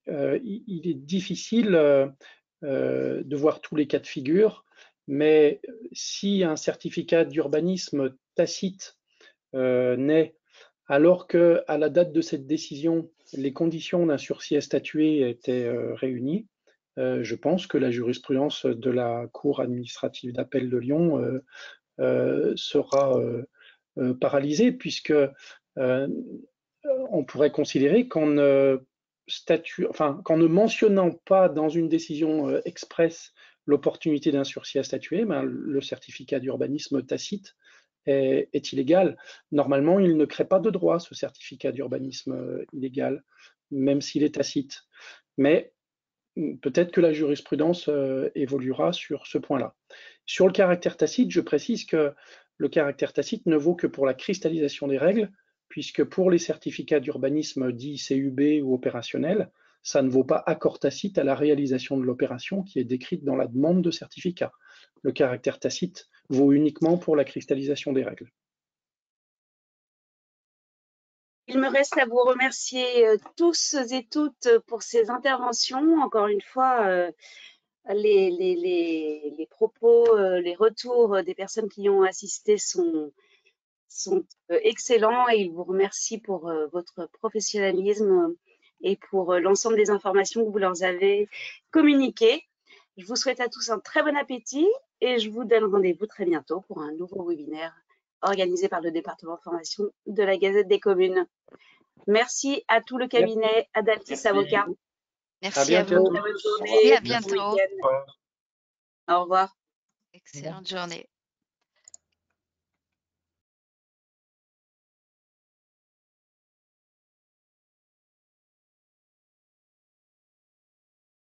il est difficile de voir tous les cas de figure, mais si un certificat d'urbanisme tacite naît alors qu'à la date de cette décision, les conditions d'un sursis à statuer étaient réunies, je pense que la jurisprudence de la Cour administrative d'appel de Lyon sera paralysée, puisque on pourrait considérer qu'en ne mentionnant pas dans une décision expresse l'opportunité d'un sursis à statuer, ben, le certificat d'urbanisme tacite est illégal. Normalement, il ne crée pas de droit, ce certificat d'urbanisme illégal, même s'il est tacite. Mais peut-être que la jurisprudence évoluera sur ce point-là. Sur le caractère tacite, je précise que le caractère tacite ne vaut que pour la cristallisation des règles, puisque pour les certificats d'urbanisme dits CUB ou opérationnels, ça ne vaut pas accord tacite à la réalisation de l'opération qui est décrite dans la demande de certificat. Le caractère tacite vaut uniquement pour la cristallisation des règles. Il me reste à vous remercier tous et toutes pour ces interventions. Encore une fois, les propos, les retours des personnes qui ont assisté sont excellents et ils vous remercient pour votre professionnalisme et pour l'ensemble des informations que vous leur avez communiquées. Je vous souhaite à tous un très bon appétit et je vous donne rendez-vous très bientôt pour un nouveau webinaire organisé par le département formation de la Gazette des communes. Merci à tout le cabinet Adaltis Avocats. Merci à vous. Bonne journée, Et à bon bientôt. week-end. Au revoir. Excellente journée.